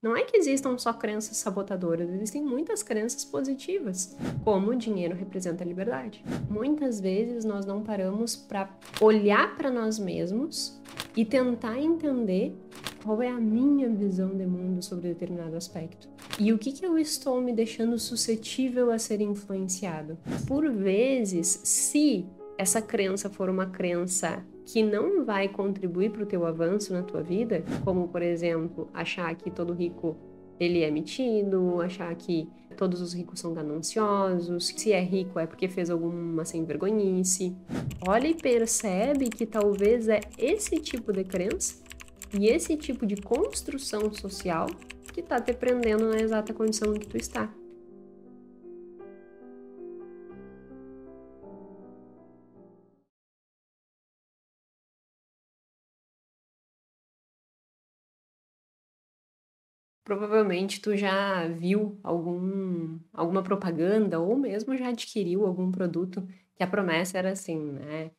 Não é que existam só crenças sabotadoras, existem muitas crenças positivas, como o dinheiro representa a liberdade. Muitas vezes nós não paramos para olhar para nós mesmos e tentar entender qual é a minha visão de mundo sobre determinado aspecto. E o que eu estou me deixando suscetível a ser influenciado. Por vezes, se essa crença for uma crença que não vai contribuir para o teu avanço na tua vida, como, por exemplo, achar que todo rico ele é metido, achar que todos os ricos são gananciosos, se é rico é porque fez alguma sem-vergonhice. Olha e percebe que talvez é esse tipo de crença e esse tipo de construção social que está te prendendo na exata condição em que tu está. Provavelmente tu já viu alguma propaganda ou mesmo já adquiriu algum produto que a promessa era assim, né?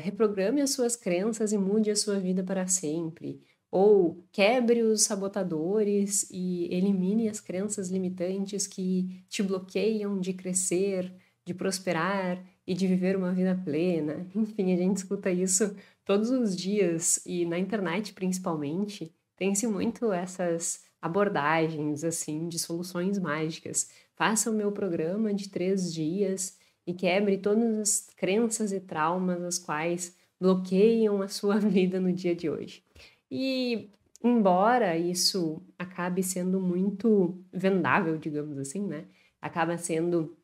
Reprograme as suas crenças e mude a sua vida para sempre. Ou quebre os sabotadores e elimine as crenças limitantes que te bloqueiam de crescer, de prosperar e de viver uma vida plena. Enfim, a gente escuta isso todos os dias e na internet principalmente. Tem-se muito essas abordagens, assim, de soluções mágicas. Faça o meu programa de 3 dias e quebre todas as crenças e traumas as quais bloqueiam a sua vida no dia de hoje. E, embora isso acabe sendo muito vendável, digamos assim, né? Acaba sendo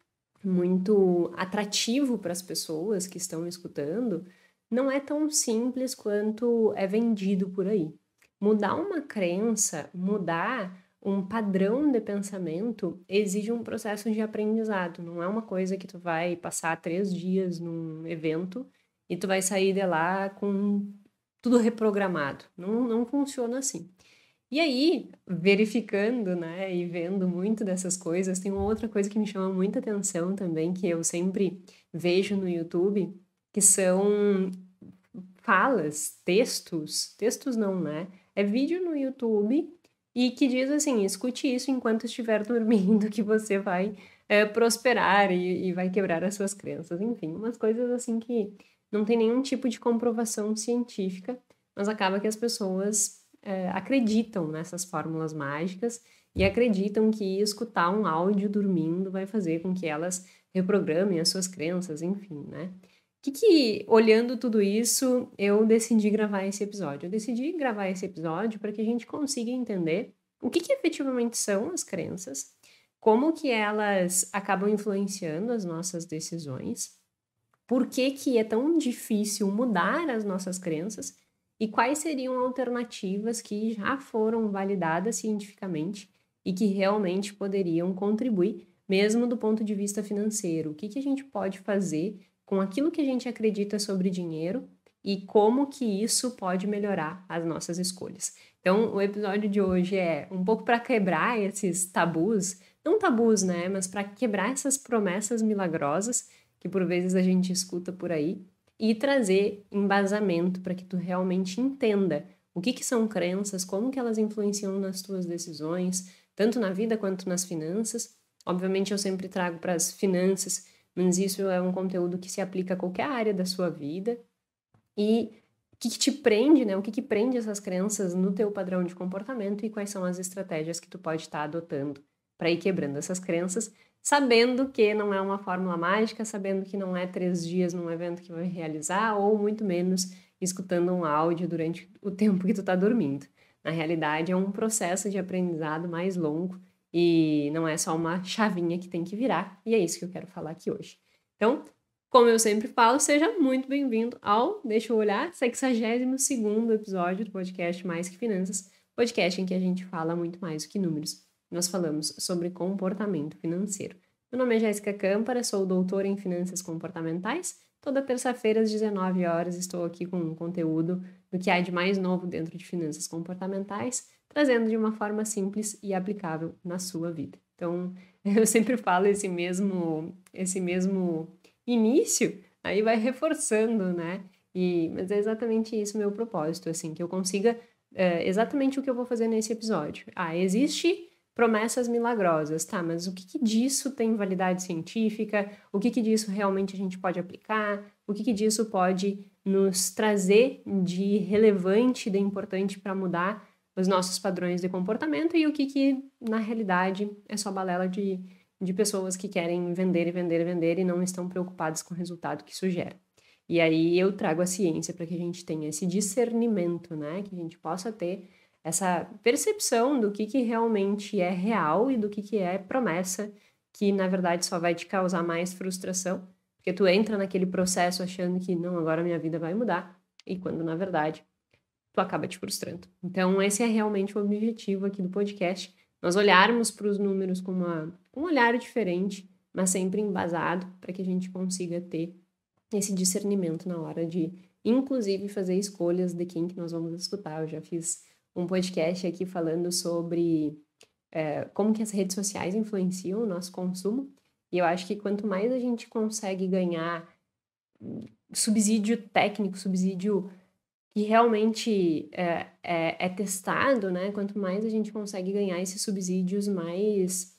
muito atrativo para as pessoas que estão escutando, não é tão simples quanto é vendido por aí. Mudar uma crença, mudar um padrão de pensamento exige um processo de aprendizado. Não é uma coisa que tu vai passar 3 dias num evento e tu vai sair de lá com tudo reprogramado. Não funciona assim. E aí, verificando, né, e vendo muito dessas coisas, tem uma outra coisa que me chama muita atenção também, que eu sempre vejo no YouTube, que são falas, textos não, né? É vídeo no YouTube e que diz assim, escute isso enquanto estiver dormindo, que você vai prosperar e vai quebrar as suas crenças. Enfim, umas coisas assim que não tem nenhum tipo de comprovação científica, mas acaba que as pessoas acreditam nessas fórmulas mágicas e acreditam que escutar um áudio dormindo vai fazer com que elas reprogramem as suas crenças, enfim, né? Olhando tudo isso, eu decidi gravar esse episódio? Eu decidi gravar esse episódio para que a gente consiga entender o que efetivamente são as crenças, como que elas acabam influenciando as nossas decisões, por que é tão difícil mudar as nossas crenças e quais seriam alternativas que já foram validadas cientificamente e que realmente poderiam contribuir, mesmo do ponto de vista financeiro. O que a gente pode fazer com aquilo que a gente acredita sobre dinheiro e como que isso pode melhorar as nossas escolhas. Então, o episódio de hoje é um pouco para quebrar esses tabus, não tabus, né, mas para quebrar essas promessas milagrosas que por vezes a gente escuta por aí e trazer embasamento para que tu realmente entenda o que são crenças, como que elas influenciam nas tuas decisões, tanto na vida quanto nas finanças. Obviamente eu sempre trago para as finanças, mas isso é um conteúdo que se aplica a qualquer área da sua vida. E o que te prende, né? O que prende essas crenças no teu padrão de comportamento e quais são as estratégias que tu pode estar adotando para ir quebrando essas crenças, sabendo que não é uma fórmula mágica, sabendo que não é 3 dias num evento que vai realizar, ou muito menos escutando um áudio durante o tempo que tu tá dormindo. Na realidade, é um processo de aprendizado mais longo e não é só uma chavinha que tem que virar, e é isso que eu quero falar aqui hoje. Então, como eu sempre falo, seja muito bem-vindo ao, deixa eu olhar, 62º episódio do podcast Mais que Finanças, podcast em que a gente fala muito mais do que números. Nós falamos sobre comportamento financeiro. Meu nome é Jéssica Câmpara, sou doutora em Finanças Comportamentais. Toda terça-feira às 19 horas estou aqui com um conteúdo do que há de mais novo dentro de finanças comportamentais, trazendo de uma forma simples e aplicável na sua vida. Então, eu sempre falo esse mesmo início, aí vai reforçando, né? Mas é exatamente isso o meu propósito, assim, que eu consiga exatamente o que eu vou fazer nesse episódio. Existe promessas milagrosas, tá? Mas o que disso tem validade científica? O que disso realmente a gente pode aplicar? O que disso pode nos trazer de relevante, de importante para mudar os nossos padrões de comportamento? E o que na realidade é só balela de pessoas que querem vender e vender e vender e não estão preocupadas com o resultado que isso gera. E aí eu trago a ciência para que a gente tenha esse discernimento, né? Que a gente possa ter essa percepção do que realmente é real e do que é promessa, que na verdade só vai te causar mais frustração, porque tu entra naquele processo achando que não, agora minha vida vai mudar, e quando na verdade tu acaba te frustrando. Então esse é realmente o objetivo aqui do podcast, nós olharmos para os números com um olhar diferente, mas sempre embasado, para que a gente consiga ter esse discernimento na hora de, inclusive, fazer escolhas de quem que nós vamos escutar. Eu já fiz um podcast aqui falando sobre como que as redes sociais influenciam o nosso consumo, e eu acho que quanto mais a gente consegue ganhar subsídio técnico, subsídio que realmente é testado, né? Quanto mais a gente consegue ganhar esses subsídios mais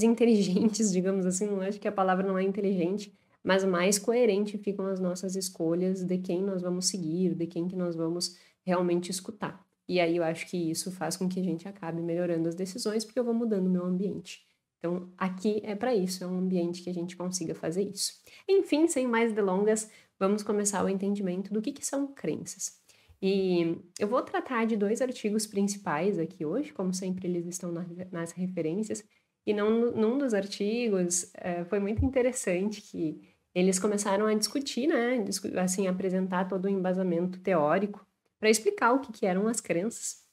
inteligentes, digamos assim, não acho que a palavra não é inteligente, mas mais coerente ficam as nossas escolhas de quem nós vamos seguir, de quem que nós vamos realmente escutar. E aí eu acho que isso faz com que a gente acabe melhorando as decisões, porque eu vou mudando o meu ambiente. Então, aqui é para isso, é um ambiente que a gente consiga fazer isso. Enfim, sem mais delongas, vamos começar o entendimento do que são crenças. E eu vou tratar de 2 artigos principais aqui hoje, como sempre eles estão nas referências, e num dos artigos foi muito interessante que eles começaram a discutir, né, assim, apresentar todo o embasamento teórico para explicar o que eram as crenças.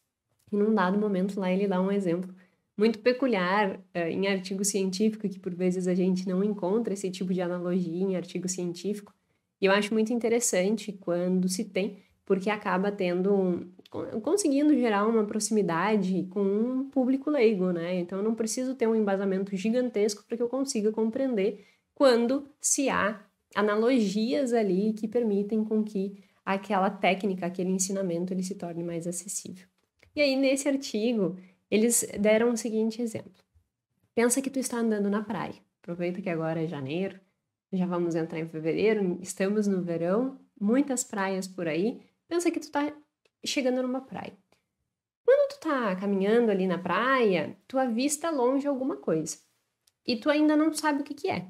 E num dado momento lá ele dá um exemplo muito peculiar em artigo científico, que por vezes a gente não encontra esse tipo de analogia em artigo científico. E eu acho muito interessante quando se tem, porque acaba conseguindo gerar uma proximidade com um público leigo, né? Então eu não preciso ter um embasamento gigantesco para que eu consiga compreender quando se há analogias ali que permitem com que aquela técnica, aquele ensinamento, ele se torne mais acessível. E aí, nesse artigo, eles deram o seguinte exemplo. Pensa que tu está andando na praia. Aproveita que agora é janeiro, já vamos entrar em fevereiro, estamos no verão, muitas praias por aí. Pensa que tu está chegando numa praia. Quando tu tá caminhando ali na praia, tu avista longe alguma coisa. E tu ainda não sabe o que é.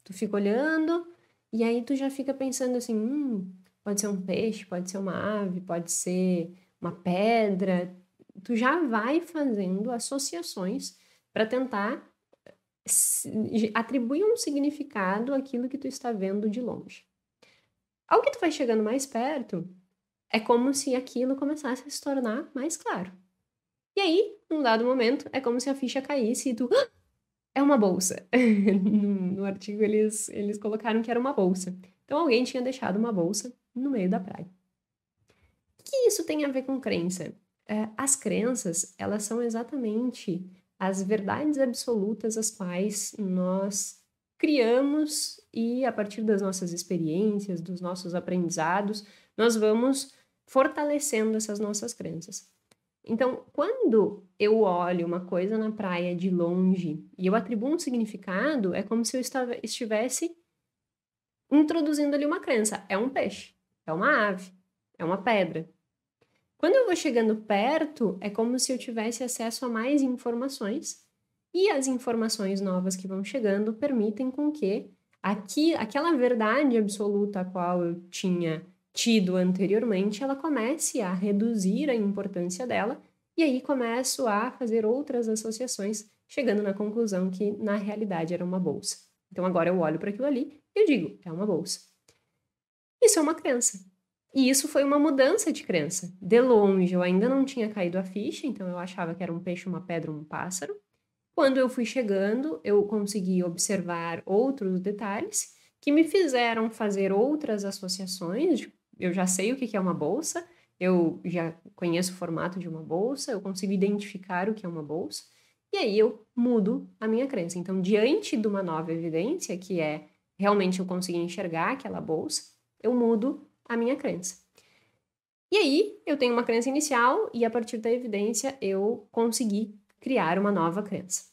Tu fica olhando e aí tu já fica pensando assim, pode ser um peixe, pode ser uma ave, pode ser uma pedra. Tu já vai fazendo associações para tentar atribuir um significado àquilo que tu está vendo de longe. Ao que tu vai chegando mais perto, é como se aquilo começasse a se tornar mais claro. E aí, num dado momento, é como se a ficha caísse e tu... é uma bolsa. No artigo eles colocaram que era uma bolsa. Então alguém tinha deixado uma bolsa no meio da praia. O que isso tem a ver com crença? As crenças, elas são exatamente as verdades absolutas as quais nós criamos e a partir das nossas experiências, dos nossos aprendizados, nós vamos fortalecendo essas nossas crenças. Então, quando eu olho uma coisa na praia de longe e eu atribuo um significado, é como se eu estivesse introduzindo ali uma crença. É um peixe, é uma ave, é uma pedra. Quando eu vou chegando perto, é como se eu tivesse acesso a mais informações e as informações novas que vão chegando permitem com que aquela verdade absoluta a qual eu tinha tido anteriormente, ela comece a reduzir a importância dela e aí começo a fazer outras associações, chegando na conclusão que na realidade era uma bolsa. Então agora eu olho para aquilo ali e eu digo, é uma bolsa. Isso é uma crença. E isso foi uma mudança de crença. De longe eu ainda não tinha caído a ficha, então eu achava que era um peixe, uma pedra, um pássaro. Quando eu fui chegando, eu consegui observar outros detalhes que me fizeram fazer outras associações. Eu já sei o que é uma bolsa, eu já conheço o formato de uma bolsa, eu consigo identificar o que é uma bolsa, e aí eu mudo a minha crença. Então, diante de uma nova evidência, que é realmente eu conseguir enxergar aquela bolsa, eu mudo a minha crença. E aí, eu tenho uma crença inicial e a partir da evidência eu consegui criar uma nova crença.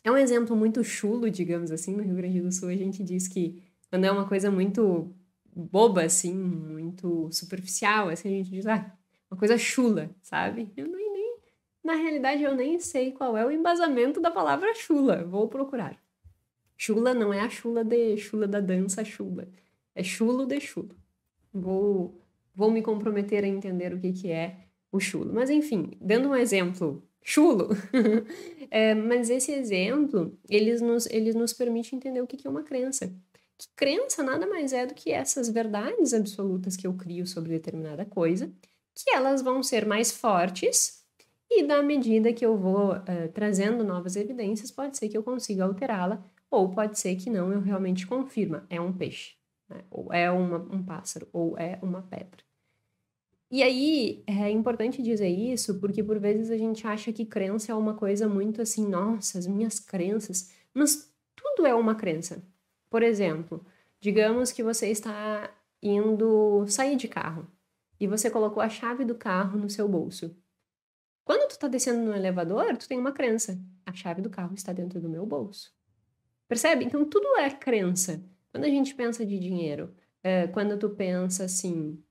É um exemplo muito chulo, digamos assim, no Rio Grande do Sul a gente diz que quando é uma coisa muito boba, assim, muito superficial, assim, a gente diz, uma coisa chula, sabe? Na realidade, eu nem sei qual é o embasamento da palavra chula, vou procurar. Chula não é a chula da dança chula, é chulo de chulo. Vou me comprometer a entender o que é o chulo. Mas enfim, dando um exemplo chulo, mas esse exemplo, eles nos permite entender o que é uma crença. Que crença nada mais é do que essas verdades absolutas que eu crio sobre determinada coisa, que elas vão ser mais fortes e da medida que eu vou trazendo novas evidências, pode ser que eu consiga alterá-la, ou pode ser que não, eu realmente confirma, é um peixe, né? Ou é um pássaro, ou é uma pedra. E aí, é importante dizer isso, porque por vezes a gente acha que crença é uma coisa muito assim, nossa, as minhas crenças, mas tudo é uma crença. Por exemplo, digamos que você está indo sair de carro e você colocou a chave do carro no seu bolso. Quando tu tá descendo no elevador, tu tem uma crença. A chave do carro está dentro do meu bolso. Percebe? Então tudo é crença. Quando a gente pensa de dinheiro, quando tu pensa assim,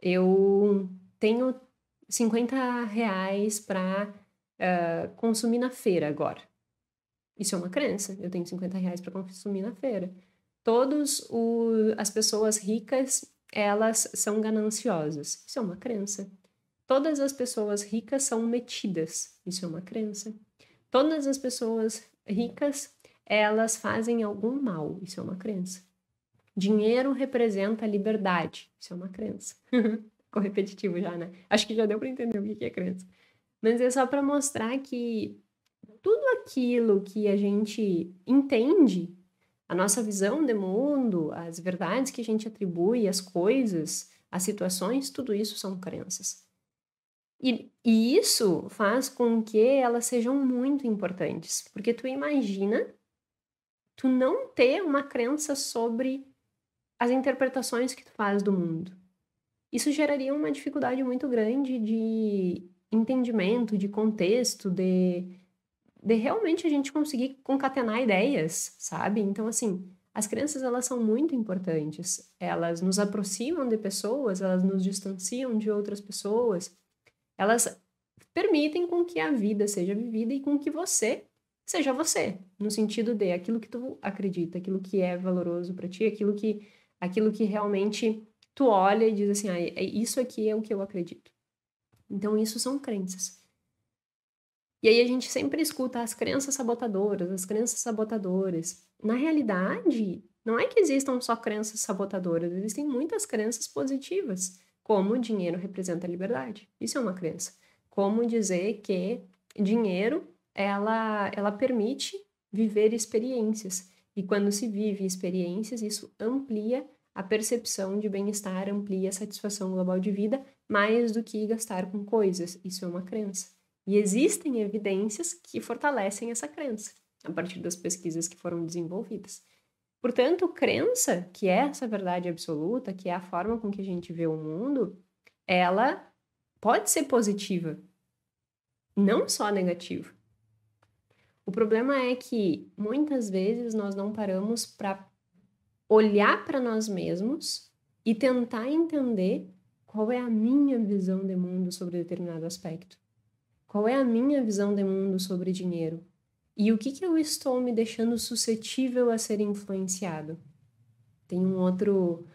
eu tenho R$ 50 para consumir na feira agora. Isso é uma crença. Eu tenho R$ 50 para consumir na feira. As pessoas ricas, elas são gananciosas. Isso é uma crença. Todas as pessoas ricas são metidas. Isso é uma crença. Todas as pessoas ricas, elas fazem algum mal. Isso é uma crença. Dinheiro representa liberdade. Isso é uma crença. Ficou repetitivo já, né? Acho que já deu para entender o que é crença. Mas é só para mostrar que tudo aquilo que a gente entende, a nossa visão de mundo, as verdades que a gente atribui às coisas, às situações, tudo isso são crenças. E isso faz com que elas sejam muito importantes, porque tu imagina tu não ter uma crença sobre as interpretações que tu faz do mundo. Isso geraria uma dificuldade muito grande de entendimento, de contexto, de realmente a gente conseguir concatenar ideias, sabe? Então, assim, as crenças, elas são muito importantes. Elas nos aproximam de pessoas, elas nos distanciam de outras pessoas, elas permitem com que a vida seja vivida e com que você seja você, no sentido de aquilo que tu acredita, aquilo que é valoroso para ti, aquilo que realmente tu olha e diz assim, isso aqui é o que eu acredito. Então, isso são crenças. E aí a gente sempre escuta as crenças sabotadoras, as crenças sabotadoras. Na realidade, não é que existam só crenças sabotadoras, existem muitas crenças positivas, como o dinheiro representa a liberdade. Isso é uma crença. Como dizer que dinheiro, ela permite viver experiências. E quando se vive experiências, isso amplia a percepção de bem-estar, amplia a satisfação global de vida, mais do que gastar com coisas. Isso é uma crença. E existem evidências que fortalecem essa crença, a partir das pesquisas que foram desenvolvidas. Portanto, crença, que é essa verdade absoluta, que é a forma com que a gente vê o mundo, ela pode ser positiva, não só negativa. O problema é que muitas vezes nós não paramos para olhar para nós mesmos e tentar entender qual é a minha visão de mundo sobre determinado aspecto. Qual é a minha visão de mundo sobre dinheiro? E o que eu estou me deixando suscetível a ser influenciado? Tem um outro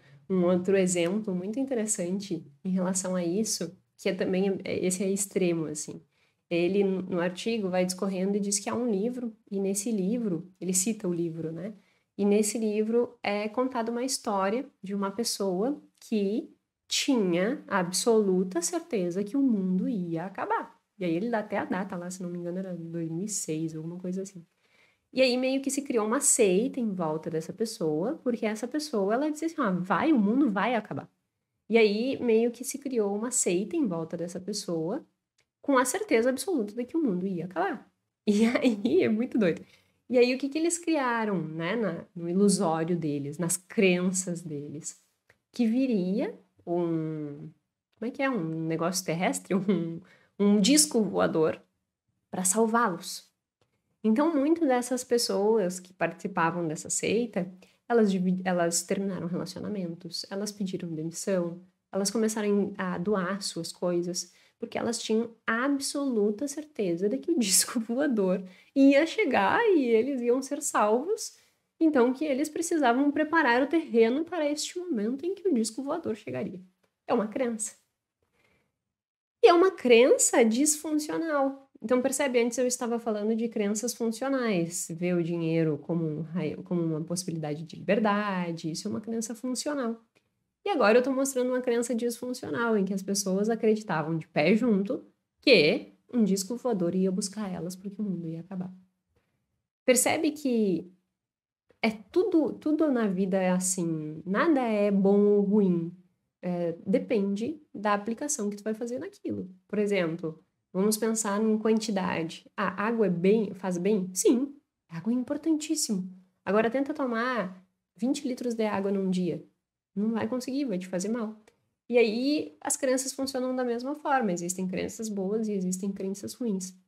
exemplo muito interessante em relação a isso, que é também, esse é extremo, assim. Ele, no artigo, vai discorrendo e diz que há um livro, e nesse livro, ele cita o livro, né? E nesse livro é contada uma história de uma pessoa que tinha absoluta certeza que o mundo ia acabar. E aí ele dá até a data lá, se não me engano, era 2006, alguma coisa assim. E aí meio que se criou uma seita em volta dessa pessoa, porque essa pessoa, ela disse assim, o mundo vai acabar. E aí meio que se criou uma seita em volta dessa pessoa, com a certeza absoluta de que o mundo ia acabar. E aí é muito doido. E aí o que eles criaram, né, no ilusório deles, nas crenças deles? Que viria como como é que é? Um negócio terrestre, um disco voador para salvá-los. Então, muitas dessas pessoas que participavam dessa seita, elas terminaram relacionamentos, elas pediram demissão, elas começaram a doar suas coisas, porque elas tinham absoluta certeza de que o disco voador ia chegar e eles iam ser salvos, então que eles precisavam preparar o terreno para este momento em que o disco voador chegaria. É uma crença. E é uma crença disfuncional. Então, percebe, antes eu estava falando de crenças funcionais, ver o dinheiro como uma possibilidade de liberdade, isso é uma crença funcional. E agora eu estou mostrando uma crença disfuncional, em que as pessoas acreditavam de pé junto que um disco voador ia buscar elas porque o mundo ia acabar. Percebe que tudo na vida é assim, nada é bom ou ruim. Depende da aplicação que tu vai fazer naquilo. Por exemplo, vamos pensar em quantidade. A água faz bem? Sim, água é importantíssimo. Agora tenta tomar 20 litros de água num dia. Não vai conseguir, vai te fazer mal. E aí as crenças funcionam da mesma forma. Existem crenças boas e existem crenças ruins.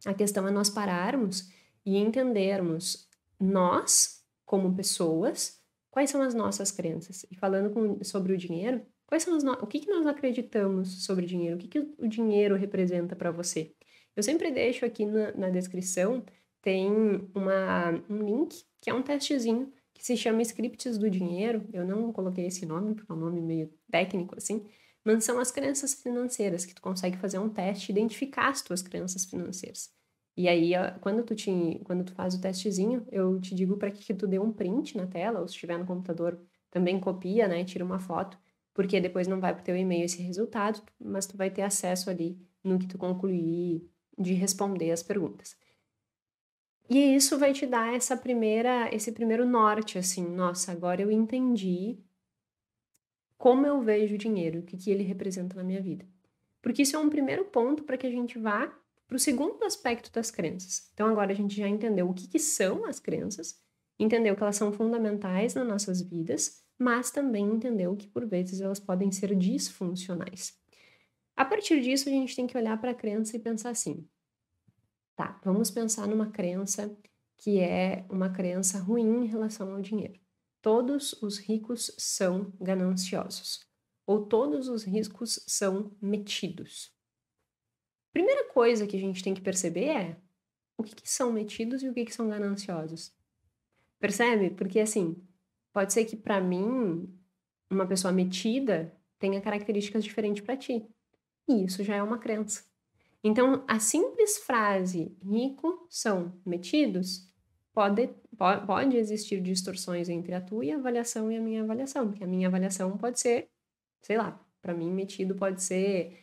A questão é nós pararmos e entendermos nós, como pessoas, quais são as nossas crenças. E falando sobre o dinheiro, o que nós acreditamos sobre dinheiro? O que o dinheiro representa para você? Eu sempre deixo aqui na descrição, tem um link, que é um testezinho, que se chama Scripts do Dinheiro. Eu não coloquei esse nome, porque é um nome meio técnico, assim, mas são as crenças financeiras, que tu consegue fazer um teste e identificar as tuas crenças financeiras. E aí, quando tu faz o testezinho, eu te digo para que tu dê um print na tela, ou se estiver no computador, também copia, né, tira uma foto, porque depois não vai para o teu e-mail esse resultado, mas tu vai ter acesso ali no que tu concluir de responder as perguntas. E isso vai te dar esse primeiro norte, assim, nossa, agora eu entendi como eu vejo o dinheiro, o que ele representa na minha vida. Porque isso é um primeiro ponto para que a gente vá para o segundo aspecto das crenças. Então, agora a gente já entendeu o que são as crenças, entendeu que elas são fundamentais nas nossas vidas, mas também entendeu que, por vezes, elas podem ser disfuncionais. A partir disso, a gente tem que olhar para a crença e pensar assim, tá, vamos pensar numa crença que é uma crença ruim em relação ao dinheiro. Todos os ricos são gananciosos. Ou todos os ricos são metidos. Primeira coisa que a gente tem que perceber é o que são metidos e o que são gananciosos. Percebe? Porque, assim, pode ser que para mim, uma pessoa metida tenha características diferentes para ti. E isso já é uma crença. Então, a simples frase rico são metidos pode existir distorções entre a tua avaliação e a minha avaliação, porque a minha avaliação pode ser, sei lá, para mim metido pode ser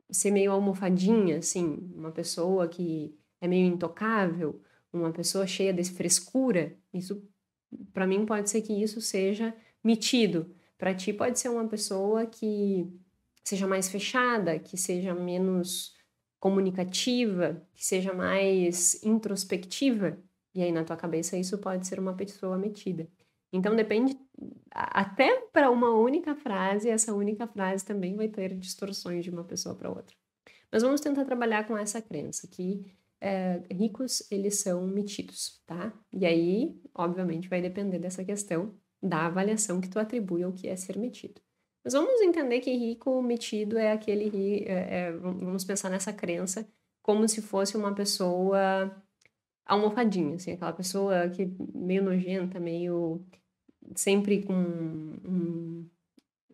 ser meio almofadinha, assim, uma pessoa que é meio intocável, uma pessoa cheia de frescura, isso para mim pode ser que isso seja metido. Para ti pode ser uma pessoa que seja mais fechada, que seja menos comunicativa, que seja mais introspectiva, e aí na tua cabeça isso pode ser uma pessoa metida. Então depende, até para uma única frase, essa única frase também vai ter distorções de uma pessoa para outra. Mas vamos tentar trabalhar com essa crença, que ricos, eles são metidos, tá? E aí, obviamente, vai depender dessa questão da avaliação que tu atribui ao que é ser metido. Mas vamos entender que rico metido é aquele... vamos pensar nessa crença como se fosse uma pessoa almofadinha, assim, aquela pessoa que meio nojenta, meio sempre com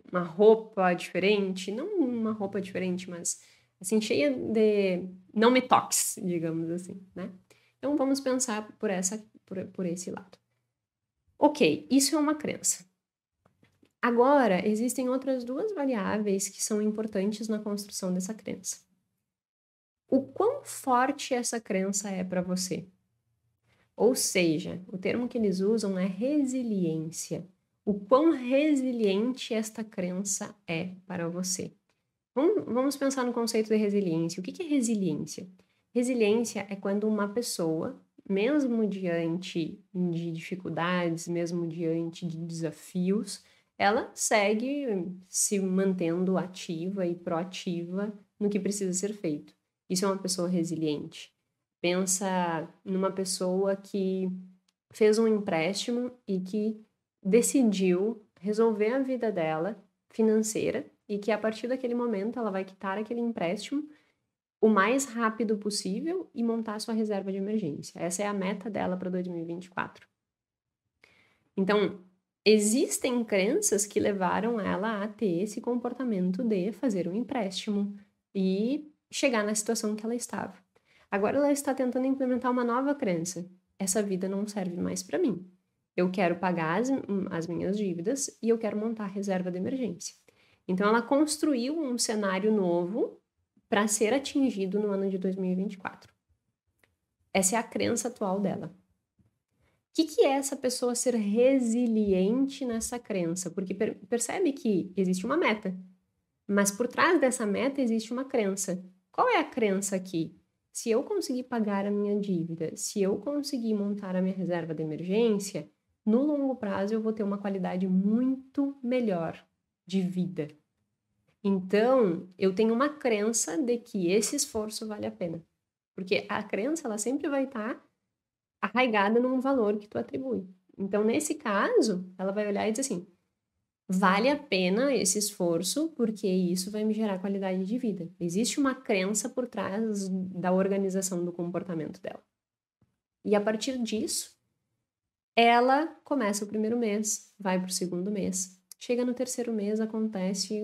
uma roupa diferente, não uma roupa diferente, mas assim, cheia de não me toques, digamos assim, né? Então vamos pensar por esse lado. Ok, isso é uma crença. Agora, existem outras duas variáveis que são importantes na construção dessa crença. O quão forte essa crença é para você? Ou seja, o termo que eles usam é resiliência. O quão resiliente esta crença é para você? Vamos pensar no conceito de resiliência. O que é resiliência? Resiliência é quando uma pessoa, mesmo diante de dificuldades, mesmo diante de desafios, ela segue se mantendo ativa e proativa no que precisa ser feito. Isso é uma pessoa resiliente. Pensa numa pessoa que fez um empréstimo e que decidiu resolver a vida dela financeira e que a partir daquele momento ela vai quitar aquele empréstimo o mais rápido possível e montar a sua reserva de emergência. Essa é a meta dela para 2024. Então, existem crenças que levaram ela a ter esse comportamento de fazer um empréstimo e chegar na situação que ela estava. Agora ela está tentando implementar uma nova crença. Essa vida não serve mais para mim. Eu quero pagar as minhas dívidas e eu quero montar a reserva de emergência. Então ela construiu um cenário novo para ser atingido no ano de 2024. Essa é a crença atual dela. O que é essa pessoa ser resiliente nessa crença? Porque percebe que existe uma meta, mas por trás dessa meta existe uma crença. Qual é a crença aqui? Se eu conseguir pagar a minha dívida, se eu conseguir montar a minha reserva de emergência, no longo prazo eu vou ter uma qualidade muito melhor de vida. Então, eu tenho uma crença de que esse esforço vale a pena. Porque a crença, ela sempre vai estar arraigada num valor que tu atribui. Então, nesse caso, ela vai olhar e dizer assim, vale a pena esse esforço porque isso vai me gerar qualidade de vida. Existe uma crença por trás da organização do comportamento dela. E a partir disso, ela começa o primeiro mês, vai para o segundo mês. Chega no terceiro mês, acontece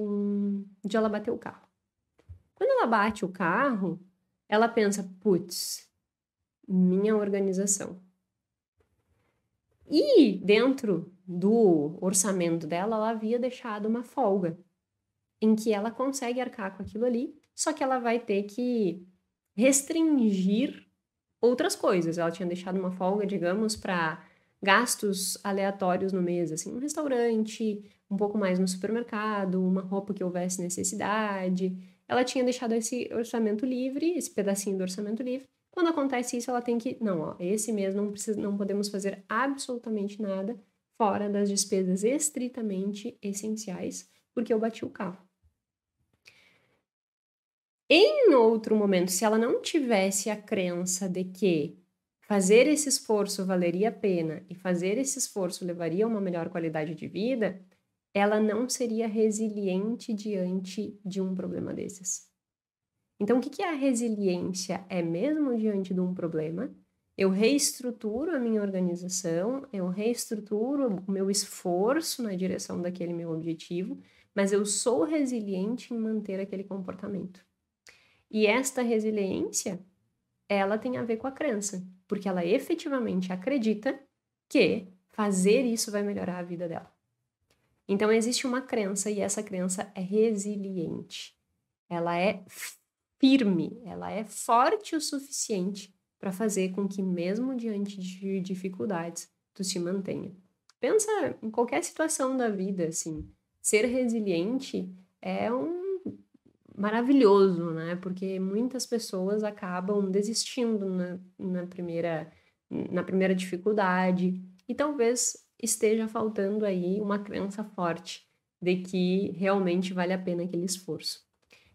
de ela bater o carro. Quando ela bate o carro, ela pensa, putz, minha organização. E dentro do orçamento dela, ela havia deixado uma folga em que ela consegue arcar com aquilo ali, só que ela vai ter que restringir outras coisas. Ela tinha deixado uma folga, digamos, para gastos aleatórios no mês, assim, um restaurante, um pouco mais no supermercado, uma roupa que houvesse necessidade. Ela tinha deixado esse orçamento livre, esse pedacinho do orçamento livre. Quando acontece isso, ela tem que, não, ó, esse mês não podemos fazer absolutamente nada fora das despesas estritamente essenciais, porque eu bati o carro. Em outro momento, se ela não tivesse a crença de que fazer esse esforço valeria a pena e fazer esse esforço levaria a uma melhor qualidade de vida, ela não seria resiliente diante de um problema desses. Então, o que é a resiliência? É mesmo diante de um problema, eu reestruturo a minha organização, eu reestruturo o meu esforço na direção daquele meu objetivo, mas eu sou resiliente em manter aquele comportamento. E esta resiliência, ela tem a ver com a crença, porque ela efetivamente acredita que fazer isso vai melhorar a vida dela. Então, existe uma crença e essa crença é resiliente. Ela é firme, ela é forte o suficiente para fazer com que, mesmo diante de dificuldades, tu se mantenha. Pensa em qualquer situação da vida, assim. Ser resiliente é maravilhoso, né? Porque muitas pessoas acabam desistindo na primeira dificuldade e talvez esteja faltando aí uma crença forte de que realmente vale a pena aquele esforço.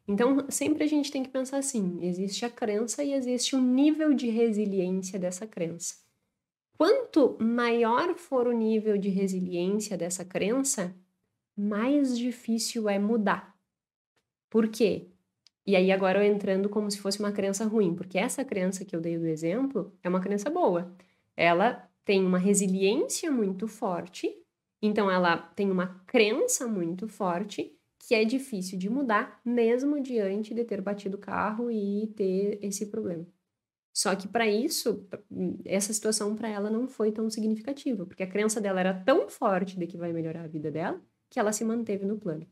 Então, sempre a gente tem que pensar assim, existe a crença e existe um nível de resiliência dessa crença. Quanto maior for o nível de resiliência dessa crença, mais difícil é mudar. Por quê? E aí agora eu entrando como se fosse uma crença ruim, porque essa crença que eu dei do exemplo é uma crença boa. Ela tem uma resiliência muito forte, então ela tem uma crença muito forte que é difícil de mudar, mesmo diante de ter batido o carro e ter esse problema. Só que para isso, essa situação para ela não foi tão significativa, porque a crença dela era tão forte de que vai melhorar a vida dela, que ela se manteve no plano.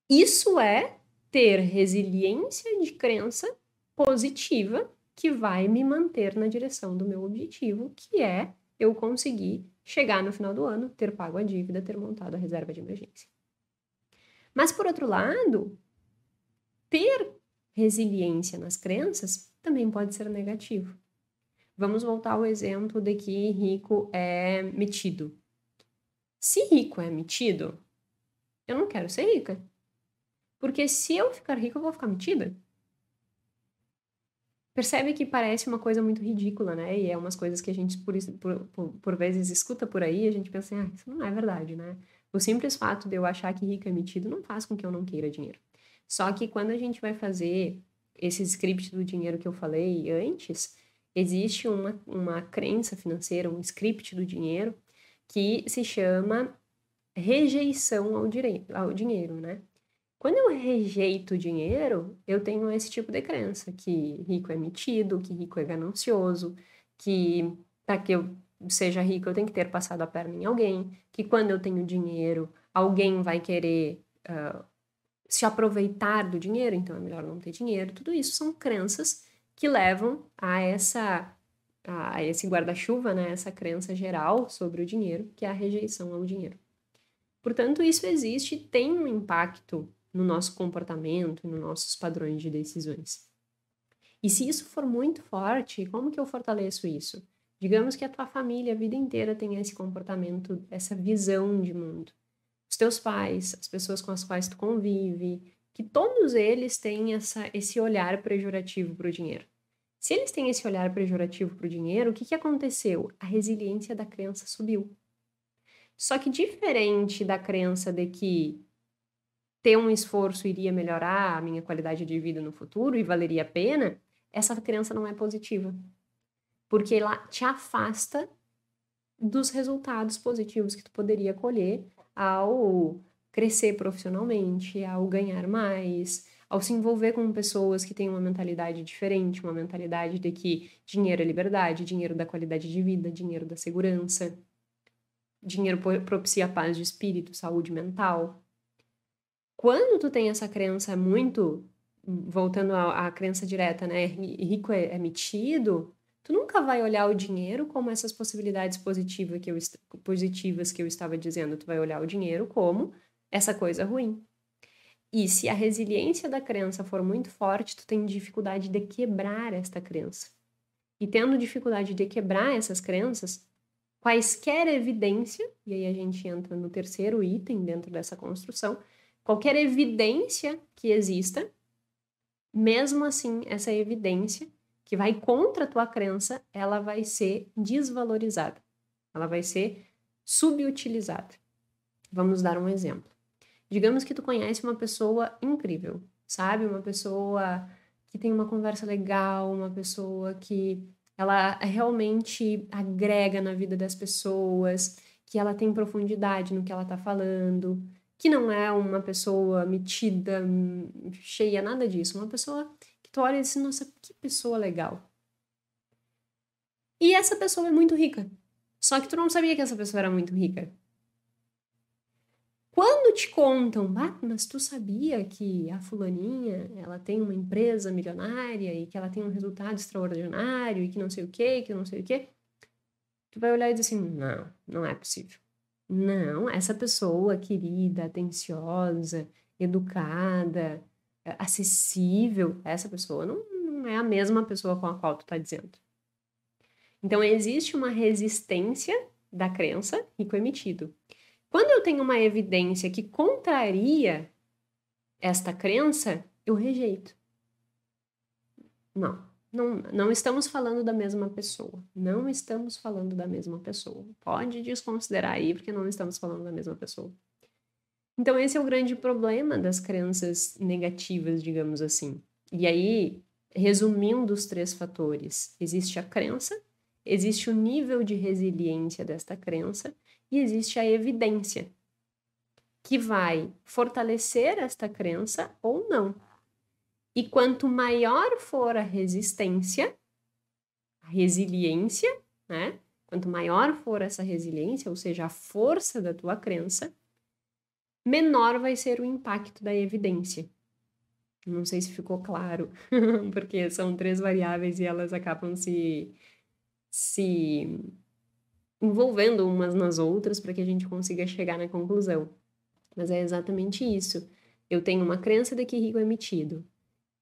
Isso é ter resiliência de crença positiva que vai me manter na direção do meu objetivo, que é eu conseguir chegar no final do ano, ter pago a dívida, ter montado a reserva de emergência. Mas, por outro lado, ter resiliência nas crenças também pode ser negativo. Vamos voltar ao exemplo de que rico é metido. Se rico é metido, eu não quero ser rica. Porque se eu ficar rica, eu vou ficar metida. Percebe que parece uma coisa muito ridícula, né? E é umas coisas que a gente, por vezes, escuta por aí e a gente pensa assim, isso não é verdade, né? O simples fato de eu achar que rico é metido não faz com que eu não queira dinheiro. Só que quando a gente vai fazer esse script do dinheiro que eu falei antes, existe uma crença financeira, um script do dinheiro que se chama rejeição ao dinheiro, né? Quando eu rejeito o dinheiro, eu tenho esse tipo de crença, que rico é metido, que rico é ganancioso, que para que eu seja rico eu tenho que ter passado a perna em alguém, que quando eu tenho dinheiro, alguém vai querer se aproveitar do dinheiro, então é melhor não ter dinheiro. Tudo isso são crenças que levam a esse guarda-chuva, né, essa crença geral sobre o dinheiro, que é a rejeição ao dinheiro. Portanto, isso existe e tem um impacto no nosso comportamento e nos nossos padrões de decisões. E se isso for muito forte, como que eu fortaleço isso? Digamos que a tua família a vida inteira tem esse comportamento, essa visão de mundo. Os teus pais, as pessoas com as quais tu convive, que todos eles têm esse olhar pejorativo para o dinheiro. Se eles têm esse olhar pejorativo para o dinheiro, o que aconteceu? A resiliência da crença subiu. Só que diferente da crença de que ter um esforço iria melhorar a minha qualidade de vida no futuro e valeria a pena, essa crença não é positiva. Porque ela te afasta dos resultados positivos que tu poderia colher ao crescer profissionalmente, ao ganhar mais, ao se envolver com pessoas que têm uma mentalidade diferente, uma mentalidade de que dinheiro é liberdade, dinheiro dá qualidade de vida, dinheiro dá segurança, dinheiro propicia paz de espírito, saúde mental. Quando tu tem essa crença muito, voltando à crença direta, né, rico é metido, tu nunca vai olhar o dinheiro como essas possibilidades positivas que eu estava dizendo. Tu vai olhar o dinheiro como essa coisa ruim. E se a resiliência da crença for muito forte, tu tem dificuldade de quebrar esta crença. E tendo dificuldade de quebrar essas crenças, quaisquer evidência, e aí a gente entra no terceiro item dentro dessa construção, qualquer evidência que exista, mesmo assim, essa evidência que vai contra a tua crença, ela vai ser desvalorizada. Ela vai ser subutilizada. Vamos dar um exemplo. Digamos que tu conhece uma pessoa incrível, sabe? Uma pessoa que tem uma conversa legal, uma pessoa que ela realmente agrega na vida das pessoas, que ela tem profundidade no que ela tá falando, que não é uma pessoa metida, cheia, nada disso. Uma pessoa que tu olha e diz, nossa, que pessoa legal. E essa pessoa é muito rica. Só que tu não sabia que essa pessoa era muito rica. Quando te contam, mas tu sabia que a fulaninha, ela tem uma empresa milionária e que ela tem um resultado extraordinário e que não sei o quê, que não sei o quê, tu vai olhar e dizer assim, não, não é possível. Não, essa pessoa querida, atenciosa, educada, acessível, essa pessoa não é a mesma pessoa com a qual tu tá dizendo. Então, existe uma resistência da crença rico emitido. Quando eu tenho uma evidência que contraria esta crença, eu rejeito. Não estamos falando da mesma pessoa. Não estamos falando da mesma pessoa. Pode desconsiderar aí, porque não estamos falando da mesma pessoa. Então, esse é o grande problema das crenças negativas, digamos assim. E aí, resumindo os 3 fatores, existe a crença, existe o nível de resiliência desta crença e existe a evidência, que vai fortalecer esta crença ou não. E quanto maior for a resistência, a resiliência, né? Quanto maior for essa resiliência, ou seja, a força da tua crença, menor vai ser o impacto da evidência. Não sei se ficou claro, porque são 3 variáveis e elas acabam se envolvendo umas nas outras para que a gente consiga chegar na conclusão. Mas é exatamente isso. Eu tenho uma crença de que rico é metido.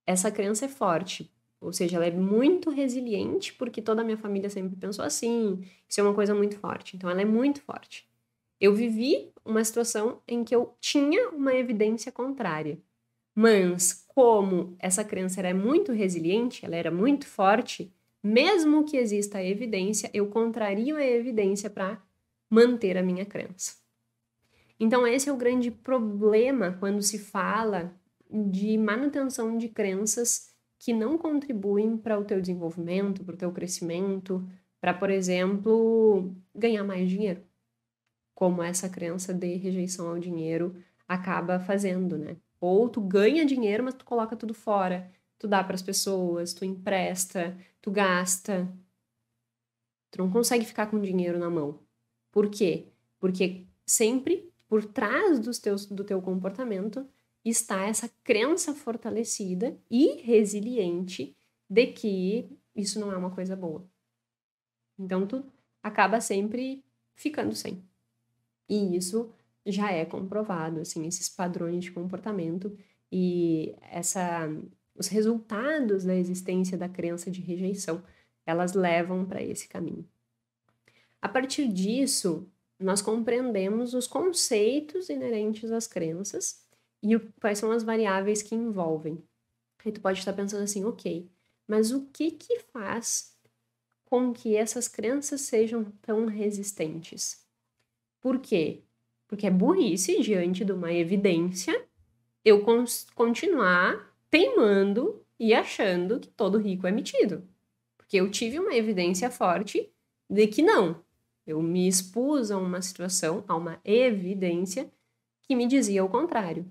Essa crença é forte, ou seja, ela é muito resiliente porque toda a minha família sempre pensou assim. Isso é uma coisa muito forte. Então, ela é muito forte. Eu vivi uma situação em que eu tinha uma evidência contrária. Mas como essa crença era muito resiliente, ela era muito forte, mesmo que exista a evidência, eu contrario a evidência para manter a minha crença. Então esse é o grande problema quando se fala de manutenção de crenças que não contribuem para o teu desenvolvimento, para o teu crescimento, para, por exemplo, ganhar mais dinheiro, como essa crença de rejeição ao dinheiro acaba fazendo, né? Ou tu ganha dinheiro, mas tu coloca tudo fora, tu dá para as pessoas, tu empresta, tu gasta, tu não consegue ficar com dinheiro na mão. Por quê? Porque sempre por trás do teu comportamento está essa crença fortalecida e resiliente de que isso não é uma coisa boa. Então, tu acaba sempre ficando sem. E isso já é comprovado, assim, esses padrões de comportamento e os resultados da existência da crença de rejeição, elas levam para esse caminho. A partir disso, nós compreendemos os conceitos inerentes às crenças e quais são as variáveis que envolvem. Aí tu pode estar pensando assim, ok, mas o que faz com que essas crenças sejam tão resistentes? Por quê? Porque é burrice, diante de uma evidência, eu continuar teimando e achando que todo rico é metido. Porque eu tive uma evidência forte de que não. Eu me expus a uma situação, a uma evidência que me dizia o contrário.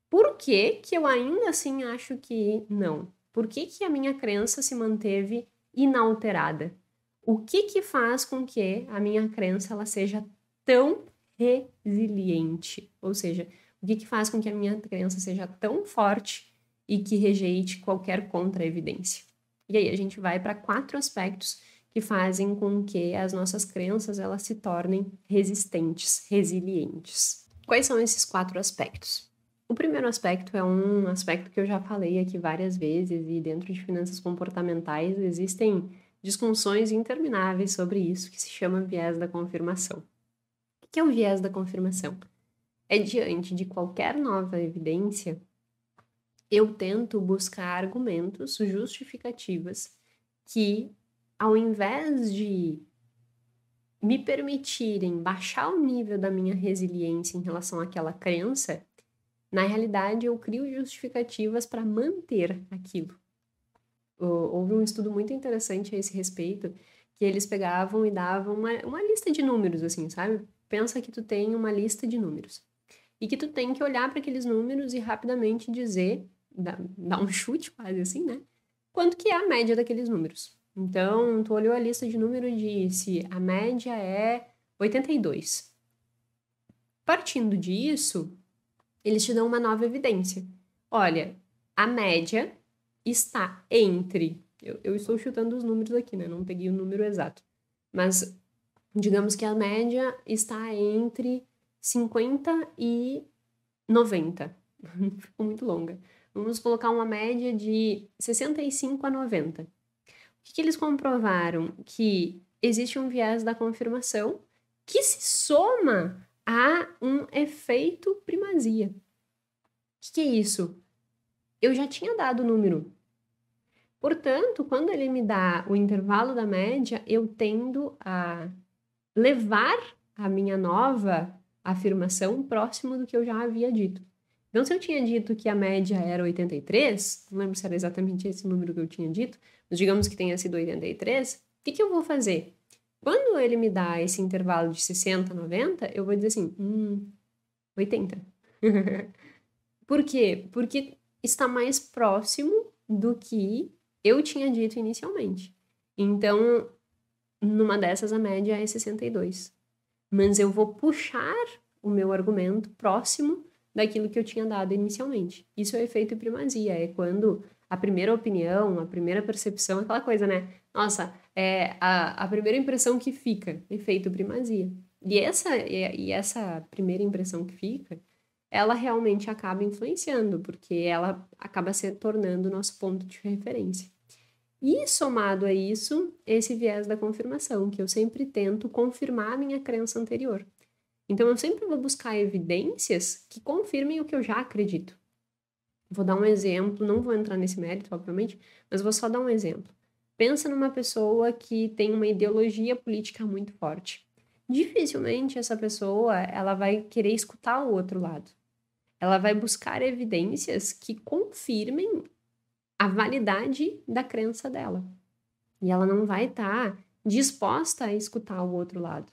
Por que que eu ainda assim acho que não? Por que que a minha crença se manteve inalterada? O que faz com que a minha crença ela seja tão resiliente? Ou seja, o que faz com que a minha crença seja tão forte e que rejeite qualquer contra-evidência? E aí a gente vai para 4 aspectos que fazem com que as nossas crenças elas se tornem resistentes, resilientes. Quais são esses 4 aspectos? O primeiro aspecto é um aspecto que eu já falei aqui várias vezes e dentro de finanças comportamentais existem discussões intermináveis sobre isso, que se chama viés da confirmação. O que é o viés da confirmação? É diante de qualquer nova evidência, eu tento buscar argumentos, justificativas, que ao invés de me permitirem baixar o nível da minha resiliência em relação àquela crença, na realidade eu crio justificativas para manter aquilo. Houve um estudo muito interessante a esse respeito, que eles pegavam e davam uma lista de números, assim, sabe? Pensa que tu tem uma lista de números. E que tu tem que olhar para aqueles números e rapidamente dizer, dar um chute quase assim, né? Quanto que é a média daqueles números. Então, tu olhou a lista de números e disse, a média é 82. Partindo disso, eles te dão uma nova evidência. Olha, a média está entre... Eu estou chutando os números aqui, né? Não peguei o número exato. Mas, digamos que a média está entre 50 e 90. Ficou muito longa. Vamos colocar uma média de 65 a 90. O que eles comprovaram? Que existe um viés da confirmação que se soma a um efeito primazia. O que é isso? Eu já tinha dado o número. Portanto, quando ele me dá o intervalo da média, eu tendo a levar a minha nova afirmação próximo do que eu já havia dito. Então, se eu tinha dito que a média era 83, não lembro se era exatamente esse número que eu tinha dito, mas digamos que tenha sido 83, o que eu vou fazer? Quando ele me dá esse intervalo de 60 a 90, eu vou dizer assim, 80. Por quê? Porque está mais próximo do que eu tinha dito inicialmente. Então, numa dessas, a média é 62. Mas eu vou puxar o meu argumento próximo daquilo que eu tinha dado inicialmente. Isso é o efeito primazia, é quando a primeira opinião, a primeira percepção, aquela coisa, né? Nossa, é a primeira impressão que fica, efeito primazia. E essa primeira impressão que fica, ela realmente acaba influenciando, porque ela acaba se tornando o nosso ponto de referência. E somado a isso, esse viés da confirmação, que eu sempre tento confirmar a minha crença anterior. Então, eu sempre vou buscar evidências que confirmem o que eu já acredito. Vou dar um exemplo, não vou entrar nesse mérito, obviamente, mas vou só dar um exemplo. Pensa numa pessoa que tem uma ideologia política muito forte. Dificilmente essa pessoa, ela vai querer escutar o outro lado. Ela vai buscar evidências que confirmem a validade da crença dela. E ela não vai estar disposta a escutar o outro lado.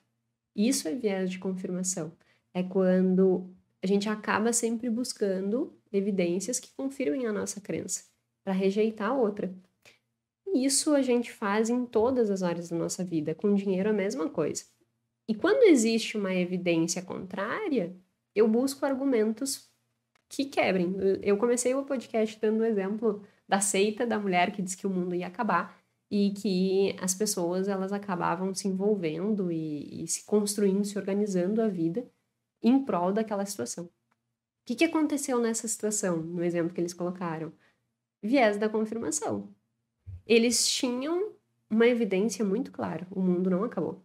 Isso é viés de confirmação. É quando a gente acaba sempre buscando evidências que confirmem a nossa crença, para rejeitar a outra. E isso a gente faz em todas as áreas da nossa vida. Com dinheiro, a mesma coisa. E quando existe uma evidência contrária, eu busco argumentos que quebrem. Eu comecei o podcast dando o exemplo da seita da mulher que diz que o mundo ia acabar e que as pessoas elas acabavam se envolvendo e se construindo, se organizando a vida em prol daquela situação. O que aconteceu nessa situação, no exemplo que eles colocaram? Viés da confirmação. Eles tinham uma evidência muito clara: o mundo não acabou.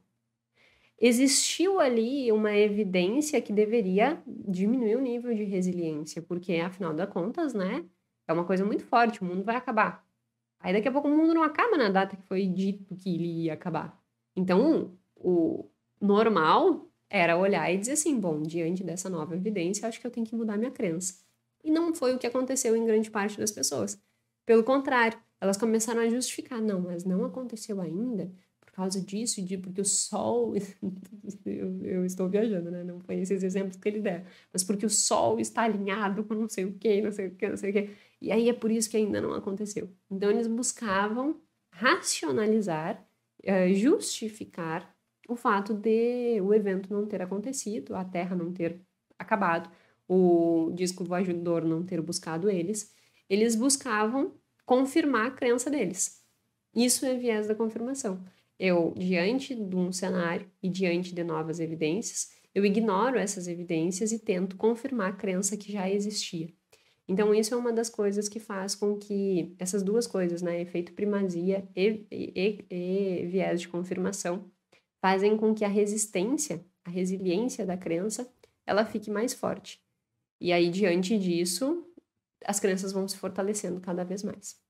Existiu ali uma evidência que deveria diminuir o nível de resiliência, porque, afinal das contas, né, é uma coisa muito forte, o mundo vai acabar. Aí, daqui a pouco, o mundo não acaba na data que foi dito que ele ia acabar. Então, o normal era olhar e dizer assim, bom, diante dessa nova evidência, acho que eu tenho que mudar minha crença. E não foi o que aconteceu em grande parte das pessoas. Pelo contrário, elas começaram a justificar, não, mas não aconteceu ainda, por causa disso, porque o sol. eu estou viajando, né? Não foi esses exemplos que ele der. Mas porque o sol está alinhado com não sei o quê, não sei o quê, não sei o quê. E aí é por isso que ainda não aconteceu. Então eles buscavam racionalizar, justificar o fato de o evento não ter acontecido, a Terra não ter acabado, o disco voador não ter buscado eles. Eles buscavam confirmar a crença deles. Isso é viés da confirmação. Eu, diante de um cenário e diante de novas evidências, eu ignoro essas evidências e tento confirmar a crença que já existia. Então, isso é uma das coisas que faz com que essas duas coisas, né, efeito primazia e viés de confirmação, fazem com que a resistência, a resiliência da crença, ela fique mais forte. E aí, diante disso, as crenças vão se fortalecendo cada vez mais.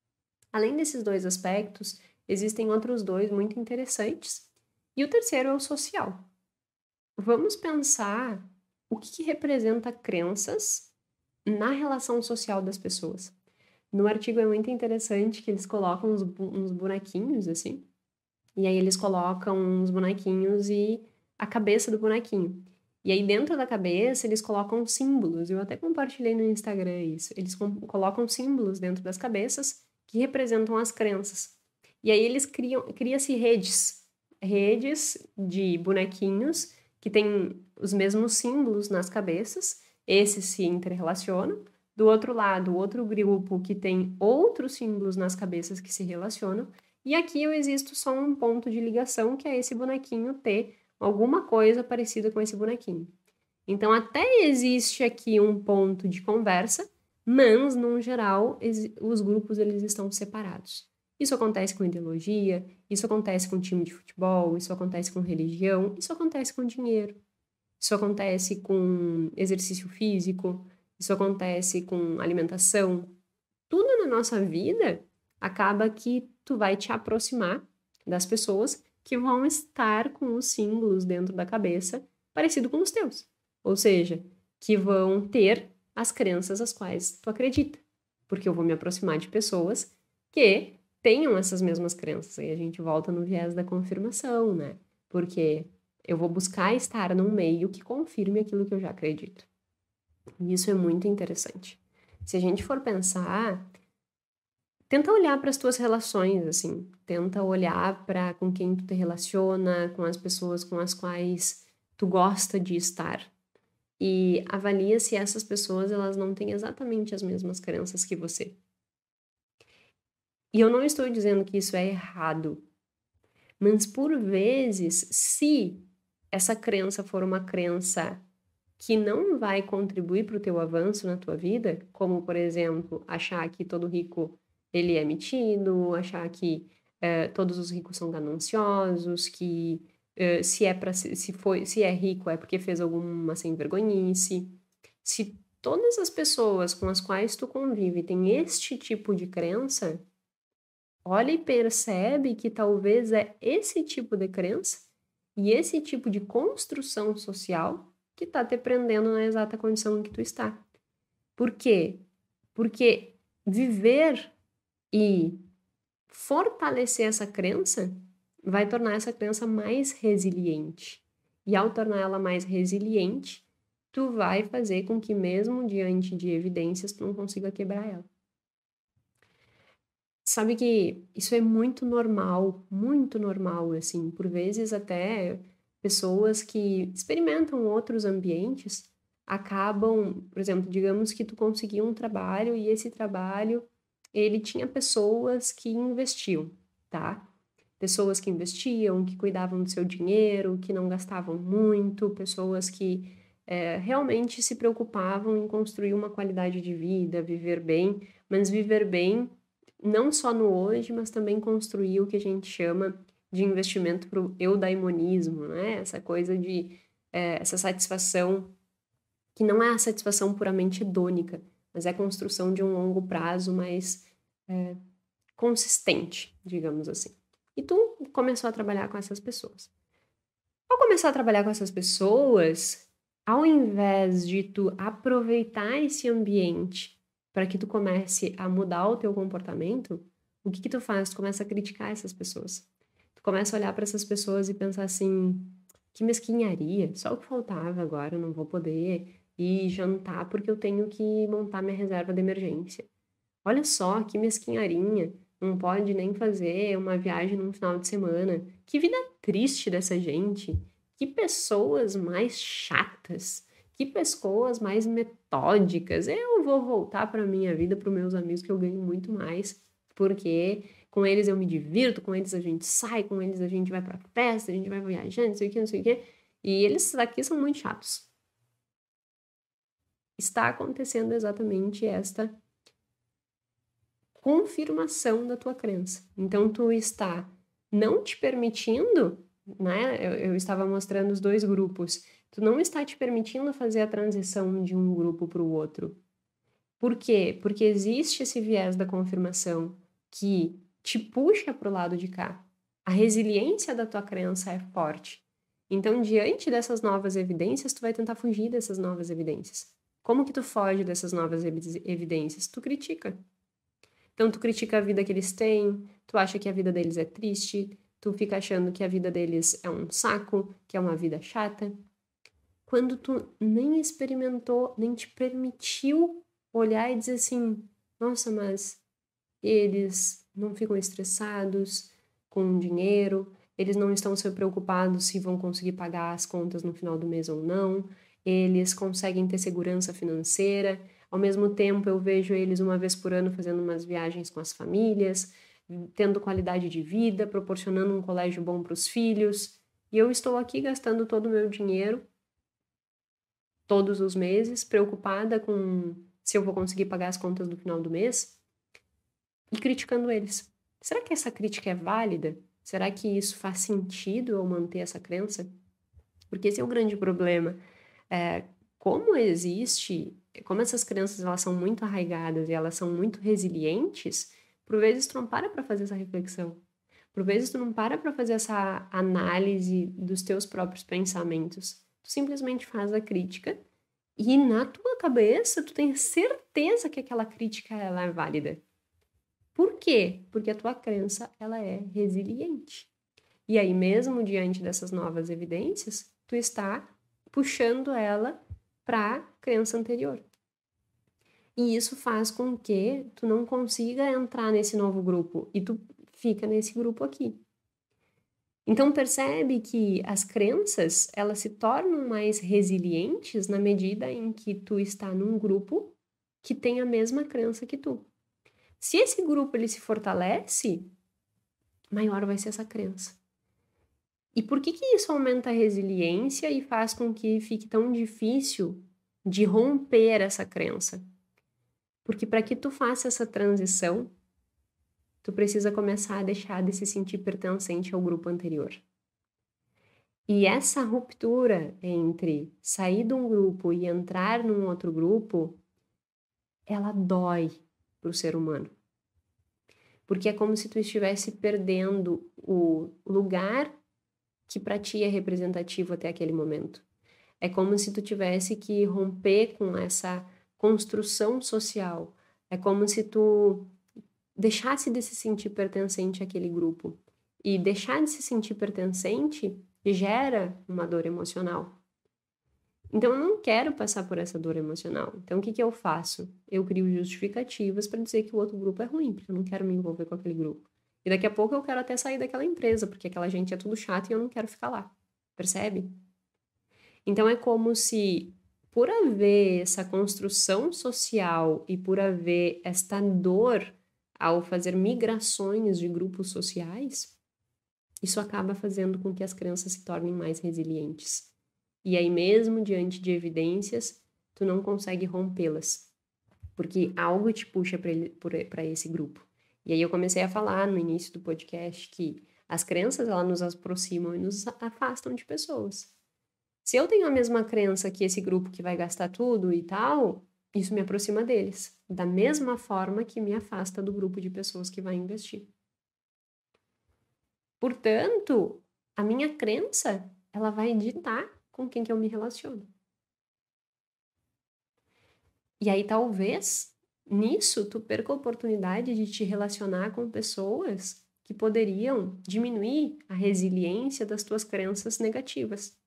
Além desses dois aspectos, existem outros dois muito interessantes. E o terceiro é o social. Vamos pensar o que representa crenças na relação social das pessoas. No artigo é muito interessante que eles colocam uns bonequinhos, assim, e aí eles colocam uns bonequinhos e a cabeça do bonequinho. E aí dentro da cabeça eles colocam símbolos. Eu até compartilhei no Instagram isso. Eles colocam símbolos dentro das cabeças que representam as crenças. E aí eles cria-se redes de bonequinhos que têm os mesmos símbolos nas cabeças. Esses se interrelacionam. Do outro lado, outro grupo que tem outros símbolos nas cabeças que se relacionam. E aqui eu existo só um ponto de ligação, que é esse bonequinho ter alguma coisa parecida com esse bonequinho. Então, até existe aqui um ponto de conversa, mas, no geral, os grupos eles estão separados. Isso acontece com ideologia, isso acontece com time de futebol, isso acontece com religião, isso acontece com dinheiro, isso acontece com exercício físico, isso acontece com alimentação. Tudo na nossa vida acaba que tu vai te aproximar das pessoas que vão estar com os símbolos dentro da cabeça parecido com os teus. Ou seja, que vão ter as crenças às quais tu acredita. Porque eu vou me aproximar de pessoas que tenham essas mesmas crenças. Aí a gente volta no viés da confirmação, né? Porque eu vou buscar estar num meio que confirme aquilo que eu já acredito. E isso é muito interessante. Se a gente for pensar, tenta olhar para as tuas relações, assim. Tenta olhar para com quem tu te relaciona, com as pessoas com as quais tu gosta de estar. E avalia se essas pessoas elas não têm exatamente as mesmas crenças que você. E eu não estou dizendo que isso é errado, mas por vezes, se essa crença for uma crença que não vai contribuir para o teu avanço na tua vida, como, por exemplo, achar que todo rico ele é metido, achar que todos os ricos são gananciosos, que se é para se é rico é porque fez alguma sem vergonhice. Se todas as pessoas com as quais tu convive têm este tipo de crença, olha e percebe que talvez é esse tipo de crença e esse tipo de construção social que está te prendendo na exata condição em que tu está. Por quê? Porque viver e fortalecer essa crença vai tornar essa crença mais resiliente. E ao tornar ela mais resiliente, tu vai fazer com que mesmo diante de evidências, tu não consiga quebrar ela. Sabe que isso é muito normal, assim, por vezes até pessoas que experimentam outros ambientes acabam, por exemplo, digamos que tu conseguiu um trabalho e esse trabalho, ele tinha pessoas que investiam, tá? Pessoas que investiam, que cuidavam do seu dinheiro, que não gastavam muito, pessoas que realmente se preocupavam em construir uma qualidade de vida, viver bem, mas viver bem não só no hoje, mas também construir o que a gente chama de investimento para o eudaimonismo, né? Essa coisa de essa satisfação que não é a satisfação puramente hedônica, mas é a construção de um longo prazo mais consistente, digamos assim. E tu começou a trabalhar com essas pessoas. Ao começar a trabalhar com essas pessoas, ao invés de tu aproveitar esse ambiente para que tu comece a mudar o teu comportamento, o que que tu faz? Tu começa a criticar essas pessoas. Tu começa a olhar para essas pessoas e pensar assim, que mesquinharia, só o que faltava agora, eu não vou poder ir jantar porque eu tenho que montar minha reserva de emergência. Olha só, que mesquinharinha, não pode nem fazer uma viagem num final de semana. Que vida triste dessa gente. Que pessoas mais chatas. Que pessoas mais metódicas. Eu vou voltar para minha vida, para os meus amigos, que eu ganho muito mais, porque com eles eu me divirto, com eles a gente sai, com eles a gente vai para festa, a gente vai viajar, não sei o que, não sei o que. E eles aqui são muito chatos. Está acontecendo exatamente esta confirmação da tua crença. Então, tu está não te permitindo, né? Eu estava mostrando os dois grupos. Tu não está te permitindo fazer a transição de um grupo para o outro. Por quê? Porque existe esse viés da confirmação que te puxa para o lado de cá. A resiliência da tua crença é forte. Então, diante dessas novas evidências, tu vai tentar fugir dessas novas evidências. Como que tu foge dessas novas evidências? Tu critica. Então, tu critica a vida que eles têm, tu acha que a vida deles é triste, tu fica achando que a vida deles é um saco, que é uma vida chata, quando tu nem experimentou, nem te permitiu olhar e dizer assim: nossa, mas eles não ficam estressados com o dinheiro, eles não estão se preocupados se vão conseguir pagar as contas no final do mês ou não, eles conseguem ter segurança financeira. Ao mesmo tempo, eu vejo eles uma vez por ano fazendo umas viagens com as famílias, tendo qualidade de vida, proporcionando um colégio bom para os filhos. E eu estou aqui gastando todo o meu dinheiro, todos os meses, preocupada com se eu vou conseguir pagar as contas no final do mês e criticando eles. Será que essa crítica é válida? Será que isso faz sentido eu manter essa crença? Porque esse é o grande problema. Como existe, como essas crenças elas são muito arraigadas e elas são muito resilientes, por vezes tu não para fazer essa reflexão. Por vezes tu não para fazer essa análise dos teus próprios pensamentos. Tu simplesmente faz a crítica e na tua cabeça tu tem certeza que aquela crítica ela é válida. Por quê? Porque a tua crença ela é resiliente. E aí mesmo diante dessas novas evidências, tu está puxando ela para a crença anterior. E isso faz com que tu não consiga entrar nesse novo grupo e tu fica nesse grupo aqui. Então percebe que as crenças, elas se tornam mais resilientes na medida em que tu está num grupo que tem a mesma crença que tu. Se esse grupo ele se fortalece, maior vai ser essa crença. E por que isso aumenta a resiliência e faz com que fique tão difícil de romper essa crença? Porque para que tu faça essa transição, tu precisa começar a deixar de se sentir pertencente ao grupo anterior. E essa ruptura entre sair de um grupo e entrar num outro grupo, ela dói para o ser humano. Porque é como se tu estivesse perdendo o lugar que para ti é representativo até aquele momento. É como se tu tivesse que romper com essa construção social. É como se tu deixasse de se sentir pertencente àquele grupo. E deixar de se sentir pertencente gera uma dor emocional. Então, eu não quero passar por essa dor emocional. Então, o que que eu faço? Eu crio justificativas para dizer que o outro grupo é ruim, porque eu não quero me envolver com aquele grupo. E daqui a pouco eu quero até sair daquela empresa, porque aquela gente é tudo chato e eu não quero ficar lá. Percebe? Então, é como se, por haver essa construção social e por haver esta dor ao fazer migrações de grupos sociais, isso acaba fazendo com que as crianças se tornem mais resilientes. E aí, mesmo diante de evidências, tu não consegue rompê-las, porque algo te puxa para esse grupo. E aí eu comecei a falar no início do podcast que as crenças, elas nos aproximam e nos afastam de pessoas. Se eu tenho a mesma crença que esse grupo que vai gastar tudo e tal, isso me aproxima deles, da mesma forma que me afasta do grupo de pessoas que vai investir. Portanto, a minha crença, ela vai ditar com quem que eu me relaciono. E aí, talvez, nisso, tu perca a oportunidade de te relacionar com pessoas que poderiam diminuir a resiliência das tuas crenças negativas.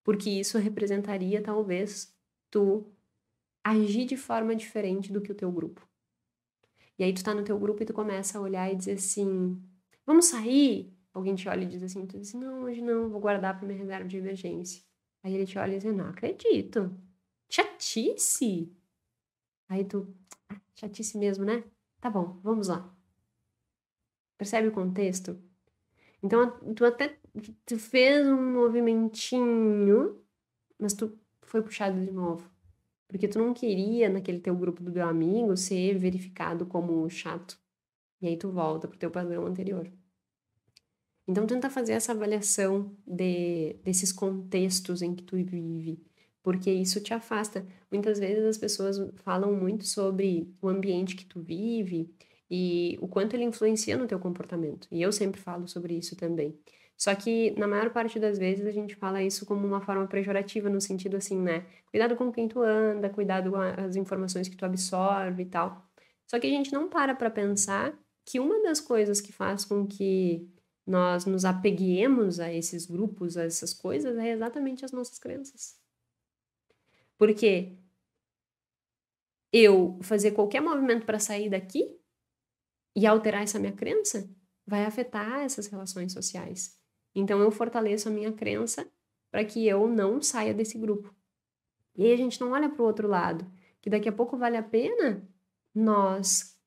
Porque isso representaria, talvez, tu agir de forma diferente do que o teu grupo. E aí, tu tá no teu grupo e tu começa a olhar e dizer assim, vamos sair? Alguém te olha e diz assim, tu diz, não, hoje não, vou guardar para minha reserva de emergência. Aí ele te olha e diz, não acredito. Chatice! Aí tu, chatice mesmo, né? Tá bom, vamos lá. Percebe o contexto? Então, tu até tu fez um movimentinho, mas tu foi puxado de novo. Porque tu não queria, naquele teu grupo do teu amigo, ser verificado como chato. E aí tu volta pro teu padrão anterior. Então, tenta fazer essa avaliação desses contextos em que tu vive, porque isso te afasta. Muitas vezes as pessoas falam muito sobre o ambiente que tu vive e o quanto ele influencia no teu comportamento. E eu sempre falo sobre isso também. Só que, na maior parte das vezes, a gente fala isso como uma forma pejorativa, no sentido assim, né? Cuidado com quem tu anda, cuidado com as informações que tu absorve e tal. Só que a gente não para pensar que uma das coisas que faz com que nós nos apeguemos a esses grupos, a essas coisas, é exatamente as nossas crenças. Porque eu fazer qualquer movimento para sair daqui e alterar essa minha crença vai afetar essas relações sociais. Então eu fortaleço a minha crença para que eu não saia desse grupo. E aí a gente não olha para o outro lado, que daqui a pouco vale a pena nós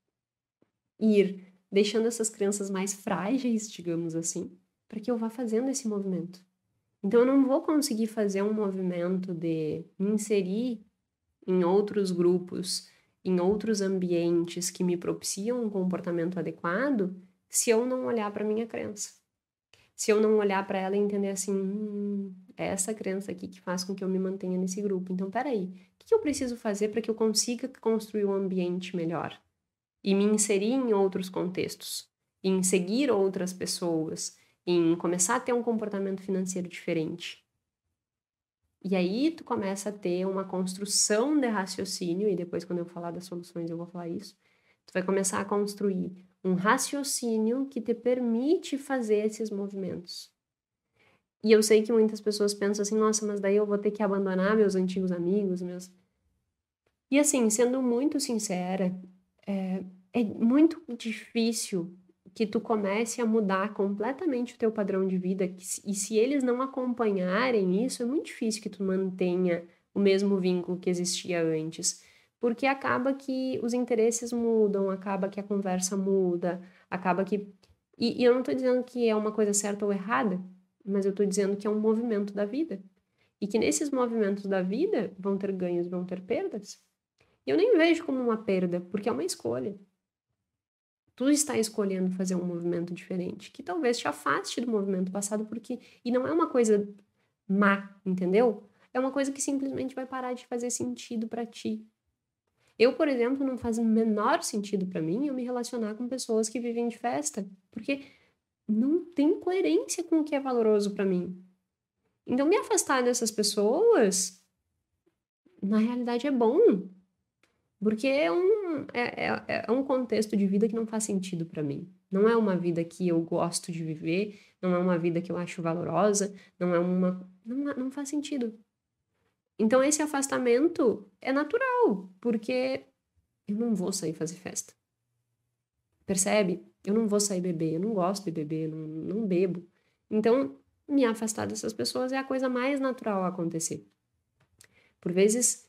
ir deixando essas crenças mais frágeis, digamos assim, para que eu vá fazendo esse movimento. Então, eu não vou conseguir fazer um movimento de me inserir em outros grupos, em outros ambientes que me propiciam um comportamento adequado, se eu não olhar para minha crença. Se eu não olhar para ela e entender assim, é essa crença aqui que faz com que eu me mantenha nesse grupo. Então, peraí, o que eu preciso fazer para que eu consiga construir um ambiente melhor? E me inserir em outros contextos, em seguir outras pessoas, em começar a ter um comportamento financeiro diferente. E aí tu começa a ter uma construção de raciocínio, e depois quando eu falar das soluções eu vou falar isso, tu vai começar a construir um raciocínio que te permite fazer esses movimentos. E eu sei que muitas pessoas pensam assim, nossa, mas daí eu vou ter que abandonar meus antigos amigos, meus... E assim, sendo muito sincera, é muito difícil que tu comece a mudar completamente o teu padrão de vida, e se eles não acompanharem isso, é muito difícil que tu mantenha o mesmo vínculo que existia antes, porque acaba que os interesses mudam, acaba que a conversa muda, acaba que... E eu não tô dizendo que é uma coisa certa ou errada, mas eu tô dizendo que é um movimento da vida, e que nesses movimentos da vida vão ter ganhos, vão ter perdas. E eu nem vejo como uma perda, porque é uma escolha. Tu está escolhendo fazer um movimento diferente, que talvez te afaste do movimento passado, e não é uma coisa má, entendeu? É uma coisa que simplesmente vai parar de fazer sentido para ti. Eu, por exemplo, não faz o menor sentido para mim eu me relacionar com pessoas que vivem de festa, porque não tem coerência com o que é valoroso para mim. Então, me afastar dessas pessoas, na realidade, é bom, porque é um contexto de vida que não faz sentido para mim. Não é uma vida que eu gosto de viver, não é uma vida que eu acho valorosa, não faz sentido. Então, esse afastamento é natural, porque eu não vou sair fazer festa. Percebe? Eu não vou sair beber, eu não gosto de beber, não bebo. Então, me afastar dessas pessoas é a coisa mais natural a acontecer. Por vezes,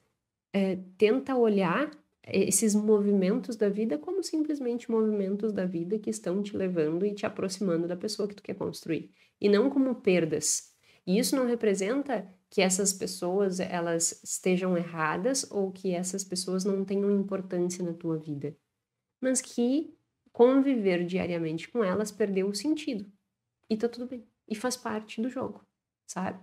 tenta olhar esses movimentos da vida como simplesmente movimentos da vida que estão te levando e te aproximando da pessoa que tu quer construir, e não como perdas. E isso não representa que essas pessoas elas estejam erradas ou que essas pessoas não tenham importância na tua vida, mas que conviver diariamente com elas perdeu o sentido. E tá tudo bem. E faz parte do jogo, sabe?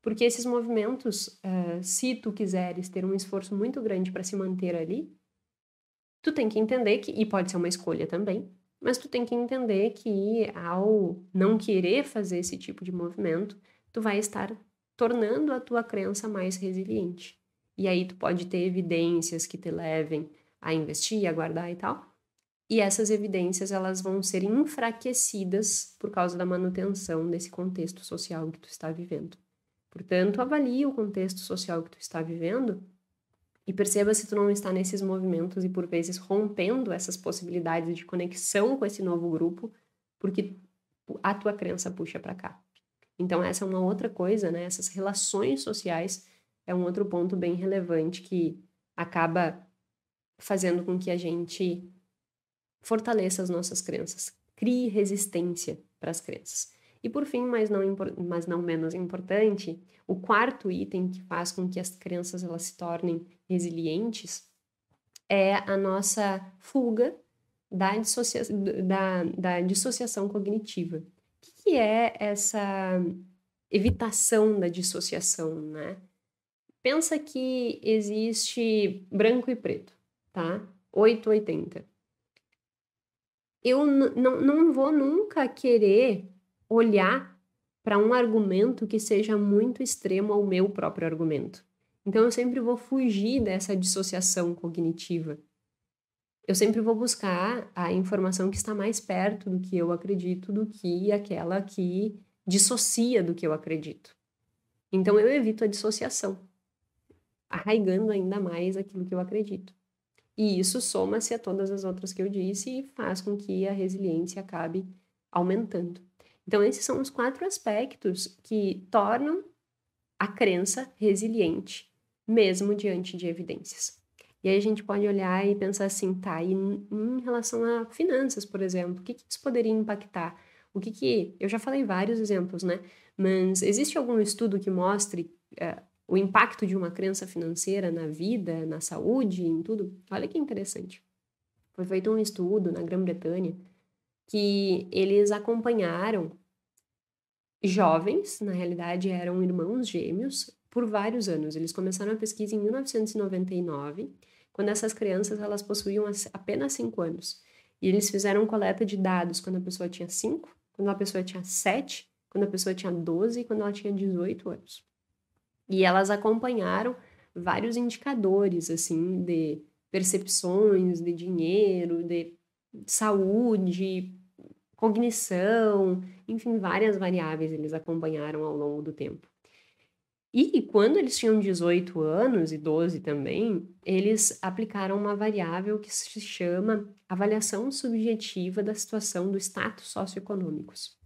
Porque esses movimentos, se tu quiseres ter um esforço muito grande para se manter ali, tu tem que entender que, e pode ser uma escolha também, mas tu tem que entender que ao não querer fazer esse tipo de movimento, tu vai estar tornando a tua crença mais resiliente. E aí tu pode ter evidências que te levem a investir, a guardar e tal, e essas evidências elas vão ser enfraquecidas por causa da manutenção desse contexto social que tu está vivendo. Portanto, avalie o contexto social que tu está vivendo e perceba se tu não está nesses movimentos e por vezes rompendo essas possibilidades de conexão com esse novo grupo, porque a tua crença puxa para cá. Então essa é uma outra coisa, né? Essas relações sociais é um outro ponto bem relevante que acaba fazendo com que a gente fortaleça as nossas crenças, crie resistência para as crenças. E por fim, mas não menos importante, o quarto item que faz com que as crenças elas se tornem resilientes é a nossa fuga da dissociação cognitiva. O que é essa evitação da dissociação, né? Pensa que existe branco e preto, tá? 880. Eu não vou nunca querer olhar para um argumento que seja muito extremo ao meu próprio argumento. Então, eu sempre vou fugir dessa dissociação cognitiva. Eu sempre vou buscar a informação que está mais perto do que eu acredito do que aquela que dissocia do que eu acredito. Então, eu evito a dissociação, arraigando ainda mais aquilo que eu acredito. E isso soma-se a todas as outras que eu disse e faz com que a resiliência acabe aumentando. Então, esses são os 4 aspectos que tornam a crença resiliente, mesmo diante de evidências. E aí a gente pode olhar e pensar assim, tá, e em relação a finanças, por exemplo, o que isso poderia impactar? Eu já falei vários exemplos, né? Mas existe algum estudo que mostre o impacto de uma crença financeira na vida, na saúde, em tudo? Olha que interessante. Foi feito um estudo na Grã-Bretanha que eles acompanharam jovens, na realidade eram irmãos gêmeos, por vários anos. Eles começaram a pesquisa em 1999, quando essas crianças elas possuíam apenas 5 anos. E eles fizeram coleta de dados quando a pessoa tinha 5, quando a pessoa tinha 7, quando a pessoa tinha 12 e quando ela tinha 18 anos. E elas acompanharam vários indicadores, assim, de percepções de dinheiro, de saúde, cognição, enfim, várias variáveis eles acompanharam ao longo do tempo. E quando eles tinham 18 anos e 12 também, eles aplicaram uma variável que se chama avaliação subjetiva da situação do status socioeconômicos.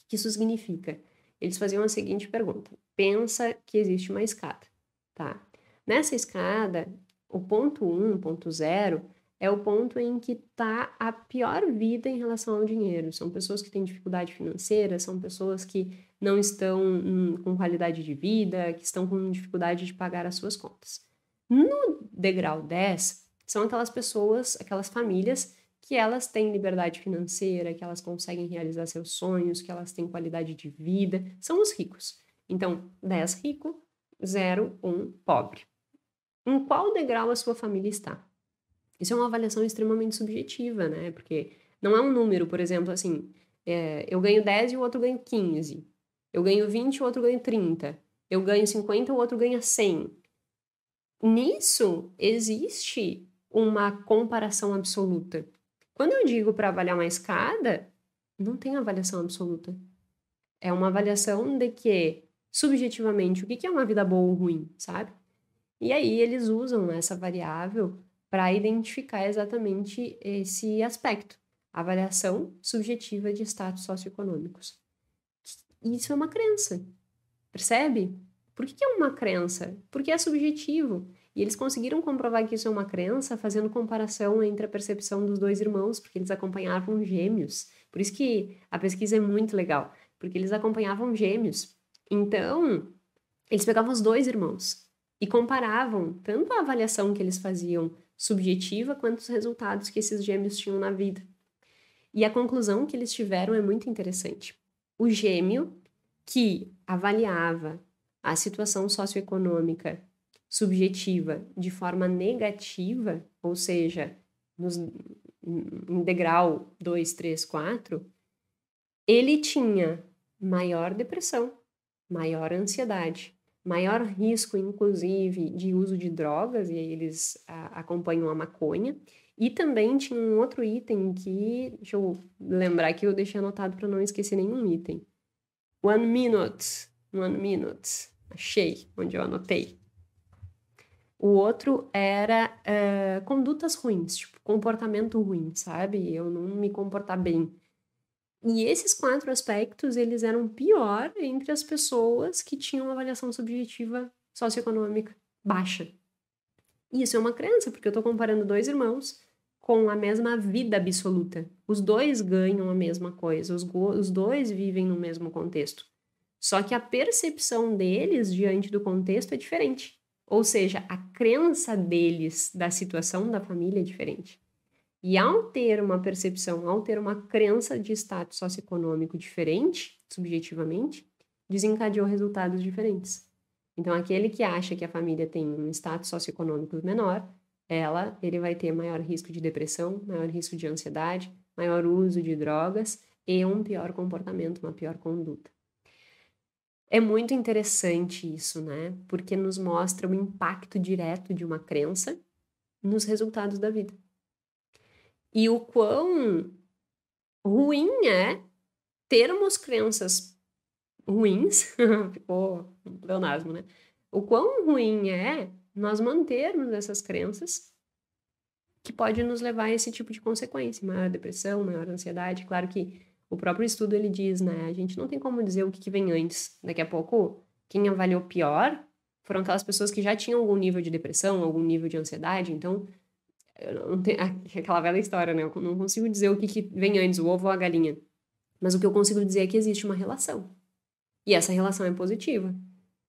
O que isso significa? Eles faziam a seguinte pergunta: pensa que existe uma escada, tá? Nessa escada, o ponto 1, ponto 0, é o ponto em que está a pior vida em relação ao dinheiro. São pessoas que têm dificuldade financeira, são pessoas que não estão com qualidade de vida, que estão com dificuldade de pagar as suas contas. No degrau 10, são aquelas pessoas, aquelas famílias que elas têm liberdade financeira, que elas conseguem realizar seus sonhos, que elas têm qualidade de vida, são os ricos. Então, 10 rico, 0, 1 pobre. Em qual degrau a sua família está? Isso é uma avaliação extremamente subjetiva, né? Porque não é um número, por exemplo, assim, eu ganho 10 e o outro ganha 15. Eu ganho 20 e o outro ganha 30. Eu ganho 50 e o outro ganha 100. Nisso, existe uma comparação absoluta. Quando eu digo para avaliar uma escada, não tem avaliação absoluta. É uma avaliação de que, subjetivamente, o que é uma vida boa ou ruim, sabe? E aí eles usam essa variável para identificar exatamente esse aspecto, a avaliação subjetiva de status socioeconômicos. Isso é uma crença, percebe? Por que é uma crença? Porque é subjetivo. E eles conseguiram comprovar que isso é uma crença fazendo comparação entre a percepção dos dois irmãos, porque eles acompanhavam gêmeos. Por isso que a pesquisa é muito legal, porque eles acompanhavam gêmeos. Então, eles pegavam os dois irmãos e comparavam tanto a avaliação que eles faziam subjetiva quanto os resultados que esses gêmeos tinham na vida. E a conclusão que eles tiveram é muito interessante. O gêmeo que avaliava a situação socioeconômica subjetiva de forma negativa, ou seja, em degrau 2, 3, 4, ele tinha maior depressão, maior ansiedade, maior risco, inclusive, de uso de drogas, e aí eles acompanham a maconha. E também tinha um outro item que, deixa eu lembrar que eu deixei anotado para não esquecer nenhum item. 1 minute, achei, onde eu anotei. O outro era condutas ruins, tipo, comportamento ruim, sabe? Eu não me comportar bem. E esses 4 aspectos, eles eram pior entre as pessoas que tinham uma avaliação subjetiva socioeconômica baixa. E isso é uma crença, porque eu estou comparando 2 irmãos com a mesma vida absoluta. Os 2 ganham a mesma coisa, os 2 vivem no mesmo contexto. Só que a percepção deles diante do contexto é diferente. Ou seja, a crença deles da situação da família é diferente. E ao ter uma percepção, ao ter uma crença de status socioeconômico diferente, subjetivamente, desencadeou resultados diferentes. Então, aquele que acha que a família tem um status socioeconômico menor, ele vai ter maior risco de depressão, maior risco de ansiedade, maior uso de drogas e um pior comportamento, uma pior conduta. É muito interessante isso, né? Porque nos mostra o impacto direto de uma crença nos resultados da vida. E o quão ruim é termos crenças ruins, ficou um pleonasmo, né? O quão ruim é nós mantermos essas crenças que pode nos levar a esse tipo de consequência, maior depressão, maior ansiedade. Claro que o próprio estudo ele diz, né? A gente não tem como dizer o que vem antes. Daqui a pouco, quem avaliou pior foram aquelas pessoas que já tinham algum nível de depressão, algum nível de ansiedade, então não tem, aquela velha história, né? Eu não consigo dizer o que vem antes, o ovo ou a galinha. Mas o que eu consigo dizer é que existe uma relação. E essa relação é positiva.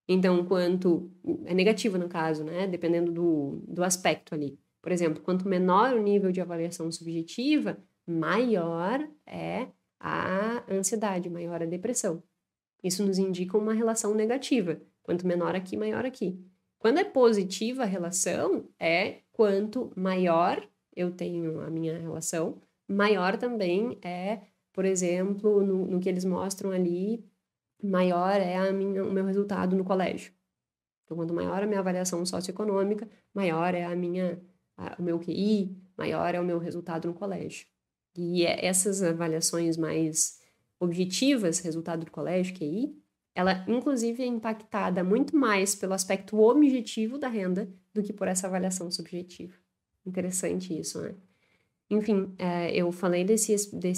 Então, quanto... É negativa, no caso, né? Dependendo do aspecto ali. Por exemplo, quanto menor o nível de avaliação subjetiva, maior é a ansiedade, maior a depressão. Isso nos indica uma relação negativa. Quanto menor aqui, maior aqui. Quando é positiva a relação, é quanto maior eu tenho a minha relação, maior também é, por exemplo, no que eles mostram ali, maior é o meu resultado no colégio. Então, quanto maior a minha avaliação socioeconômica, maior é o meu QI, maior é o meu resultado no colégio. E essas avaliações mais objetivas, resultado do colégio, QI, ela, inclusive, é impactada muito mais pelo aspecto objetivo da renda do que por essa avaliação subjetiva. Interessante isso, né? Enfim, eu falei desse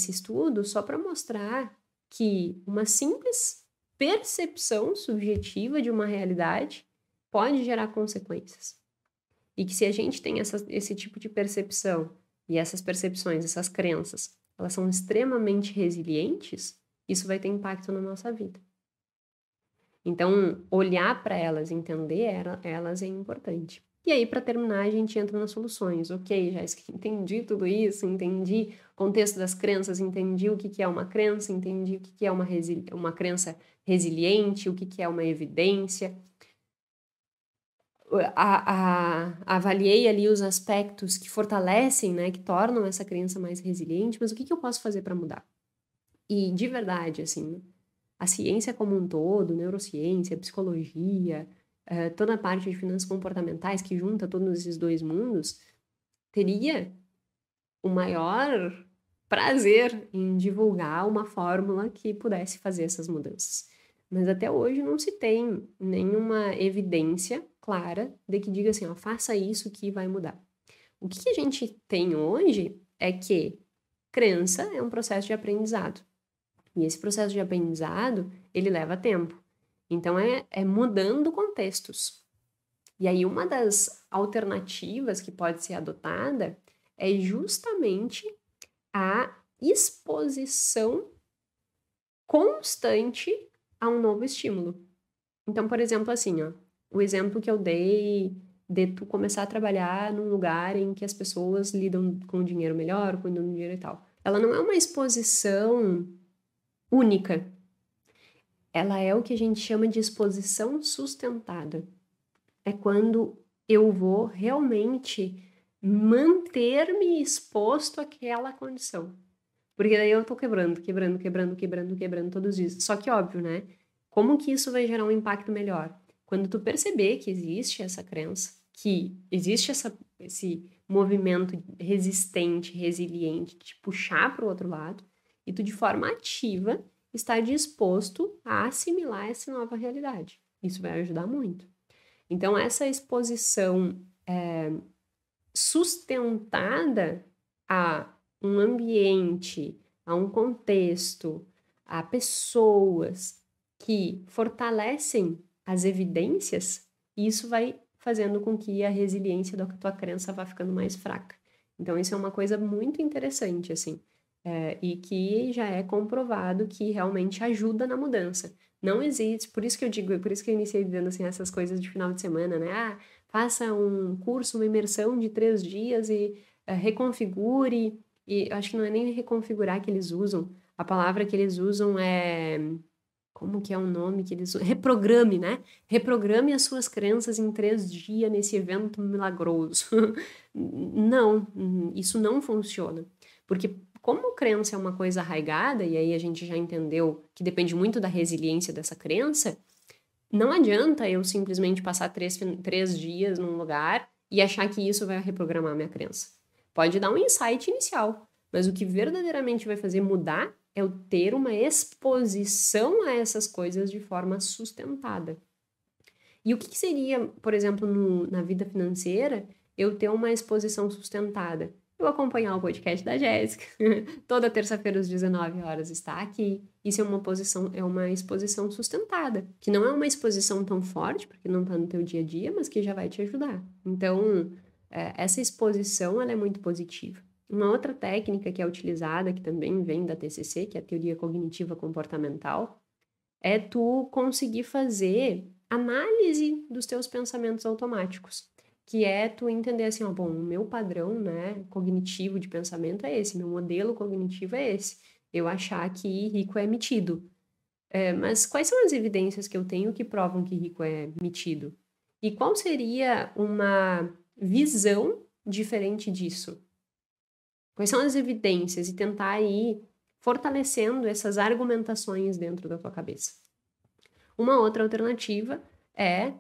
estudo só para mostrar que uma simples percepção subjetiva de uma realidade pode gerar consequências. E que se a gente tem esse tipo de percepção e essas percepções, essas crenças, elas são extremamente resilientes, isso vai ter impacto na nossa vida. Então, olhar para elas, entender elas é importante. E aí, para terminar, a gente entra nas soluções. Ok, já entendi tudo isso, entendi o contexto das crenças, entendi o que que é uma crença, entendi o que que é uma crença resiliente, o que que é uma evidência. Avaliei ali os aspectos que fortalecem, né, que tornam essa crença mais resiliente, mas o que que eu posso fazer para mudar? E de verdade, assim, a ciência como um todo, neurociência, psicologia, toda a parte de finanças comportamentais que junta todos esses dois mundos, teria o maior prazer em divulgar uma fórmula que pudesse fazer essas mudanças. Mas até hoje não se tem nenhuma evidência clara de que diga assim, ó, faça isso que vai mudar. O que a gente tem hoje é que crença é um processo de aprendizado. E esse processo de aprendizado, ele leva tempo. Então, é mudando contextos. E aí, uma das alternativas que pode ser adotada é justamente a exposição constante a um novo estímulo. Então, por exemplo, assim, ó, o exemplo que eu dei de tu começar a trabalhar num lugar em que as pessoas lidam com o dinheiro melhor, cuidam do dinheiro e tal. Ela não é uma exposição única. Ela é o que a gente chama de exposição sustentada. É quando eu vou realmente manter-me exposto àquela condição. Porque daí eu tô quebrando todos os dias. Só que óbvio, né? Como que isso vai gerar um impacto melhor? Quando tu perceber que existe essa crença, que existe esse movimento resistente, resiliente, de te puxar para o outro lado, e tu de forma ativa estar disposto a assimilar essa nova realidade. Isso vai ajudar muito. Então, essa exposição sustentada a um ambiente, a um contexto, a pessoas que fortalecem as evidências, isso vai fazendo com que a resiliência da tua crença vá ficando mais fraca. Então, isso é uma coisa muito interessante, assim, e que já é comprovado que realmente ajuda na mudança. Não existe, por isso que eu digo, por isso que eu iniciei dizendo assim, essas coisas de final de semana, né? Ah, faça um curso, uma imersão de 3 dias e reconfigure. E acho que não é nem reconfigurar que eles usam. A palavra que eles usam é. Como que é o nome que eles usam? Reprograme, né? Reprograme as suas crenças em 3 dias nesse evento milagroso. Não, isso não funciona. Porque, como crença é uma coisa arraigada, e aí a gente já entendeu que depende muito da resiliência dessa crença, não adianta eu simplesmente passar 3 dias num lugar e achar que isso vai reprogramar minha crença. Pode dar um insight inicial, mas o que verdadeiramente vai fazer mudar é eu ter uma exposição a essas coisas de forma sustentada. E o que seria, por exemplo, na vida financeira, eu ter uma exposição sustentada? Eu acompanhar o podcast da Jéssica. Toda terça-feira às 19 horas está aqui. Isso é uma exposição sustentada, que não é uma exposição tão forte, porque não está no teu dia a dia, mas que já vai te ajudar. Então, essa exposição ela é muito positiva. Uma outra técnica que é utilizada, que também vem da TCC, que é a teoria cognitiva comportamental, é tu conseguir fazer análise dos teus pensamentos automáticos, que é tu entender assim, ó, bom, o meu padrão, né, cognitivo de pensamento é esse, meu modelo cognitivo é esse, eu achar que rico é metido. Mas quais são as evidências que eu tenho que provam que rico é metido? E qual seria uma visão diferente disso? Quais são as evidências? E tentar ir fortalecendo essas argumentações dentro da tua cabeça. Uma outra alternativa é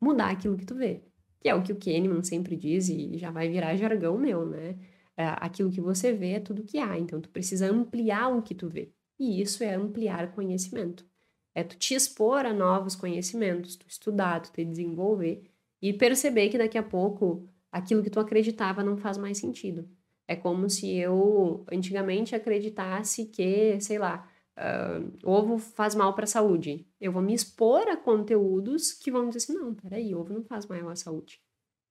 mudar aquilo que tu vê, que é o que o Kahneman sempre diz e já vai virar jargão meu, né? Aquilo que você vê é tudo que há, então tu precisa ampliar o que tu vê. E isso é ampliar conhecimento. É tu te expor a novos conhecimentos, tu estudar, tu te desenvolver e perceber que daqui a pouco aquilo que tu acreditava não faz mais sentido. É como se eu antigamente acreditasse que, sei lá, ovo faz mal para a saúde. Eu vou me expor a conteúdos que vão dizer assim, não, peraí, ovo não faz mal à saúde.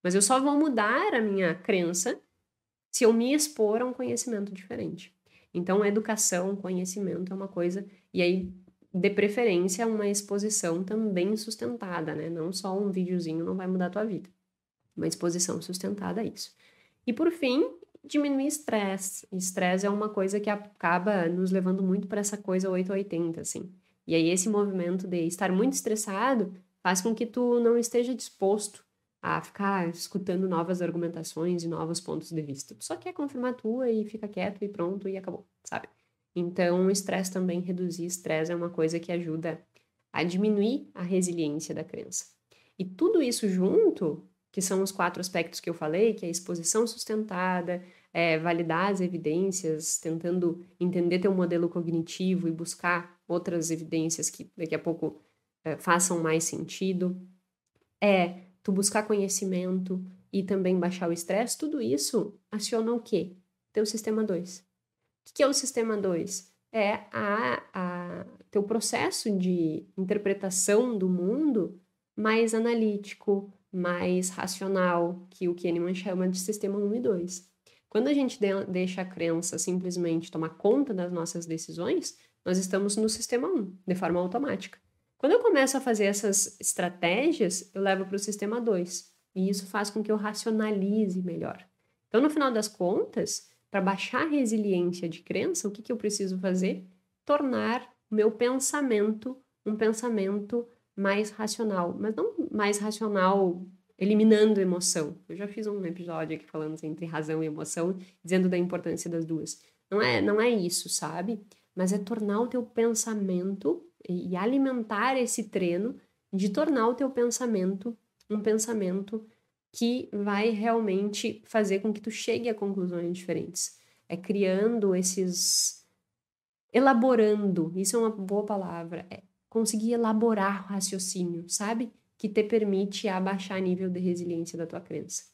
Mas eu só vou mudar a minha crença se eu me expor a um conhecimento diferente. Então, educação, conhecimento é uma coisa, e aí, de preferência, uma exposição também sustentada, né? Não só um videozinho não vai mudar a tua vida. uma exposição sustentada a isso. E por fim, diminuir estresse. Estresse é uma coisa que acaba nos levando muito para essa coisa 880, assim. E aí esse movimento de estar muito estressado faz com que tu não esteja disposto a ficar escutando novas argumentações e novos pontos de vista. Tu só quer confirmar a tua e fica quieto e pronto e acabou, sabe? Então, o estresse também, reduzir estresse é uma coisa que ajuda a diminuir a resiliência da crença. E tudo isso junto, que são os 4 aspectos que eu falei, que é a exposição sustentada, validar as evidências, tentando entender teu modelo cognitivo e buscar outras evidências que daqui a pouco façam mais sentido, tu buscar conhecimento e também baixar o estresse, tudo isso aciona o quê? Teu sistema 2. O que é o sistema 2? É teu processo de interpretação do mundo mais analítico, mais racional, que o Kahneman chama de sistema 1 e 2. Quando a gente deixa a crença simplesmente tomar conta das nossas decisões, nós estamos no sistema 1, de forma automática. Quando eu começo a fazer essas estratégias, eu levo para o sistema 2. E isso faz com que eu racionalize melhor. Então, no final das contas, para baixar a resiliência de crença, o que eu preciso fazer? Tornar o meu pensamento um pensamento mais racional. Mas não mais racional eliminando emoção. Eu já fiz um episódio aqui falando entre razão e emoção, dizendo da importância das duas. Não é isso, sabe? Mas é tornar o teu pensamento e alimentar esse treino de tornar o teu pensamento um pensamento que vai realmente fazer com que tu chegue a conclusões diferentes. É criando elaborando, isso é uma boa palavra, é conseguir elaborar o raciocínio, sabe? Que te permite abaixar o nível de resiliência da tua crença.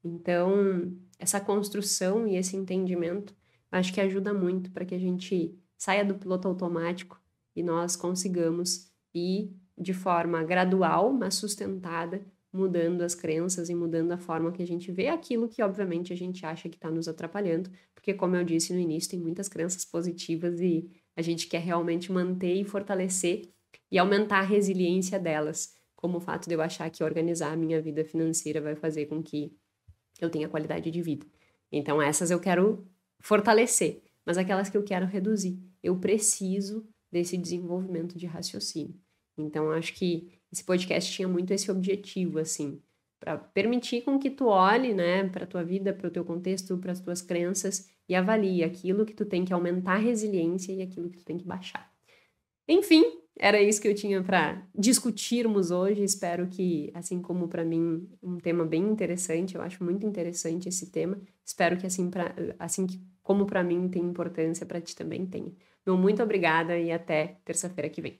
Então, essa construção e esse entendimento, acho que ajuda muito para que a gente saia do piloto automático e nós consigamos ir de forma gradual, mas sustentada, mudando as crenças e mudando a forma que a gente vê aquilo que, obviamente, a gente acha que está nos atrapalhando, porque, como eu disse no início, tem muitas crenças positivas e a gente quer realmente manter e fortalecer e aumentar a resiliência delas, como o fato de eu achar que organizar a minha vida financeira vai fazer com que eu tenha qualidade de vida. Então, essas eu quero fortalecer, mas aquelas que eu quero reduzir, eu preciso desse desenvolvimento de raciocínio. Então, acho que esse podcast tinha muito esse objetivo, assim, para permitir com que tu olhe, né, para tua vida, para o teu contexto, para as tuas crenças e avalie aquilo que tu tem que aumentar a resiliência e aquilo que tu tem que baixar. Enfim, era isso que eu tinha para discutirmos hoje. Espero que, assim como para mim, um tema bem interessante, eu acho muito interessante esse tema. Espero que assim como para mim tem importância, para ti também tenha. Meu muito obrigada e até terça-feira que vem.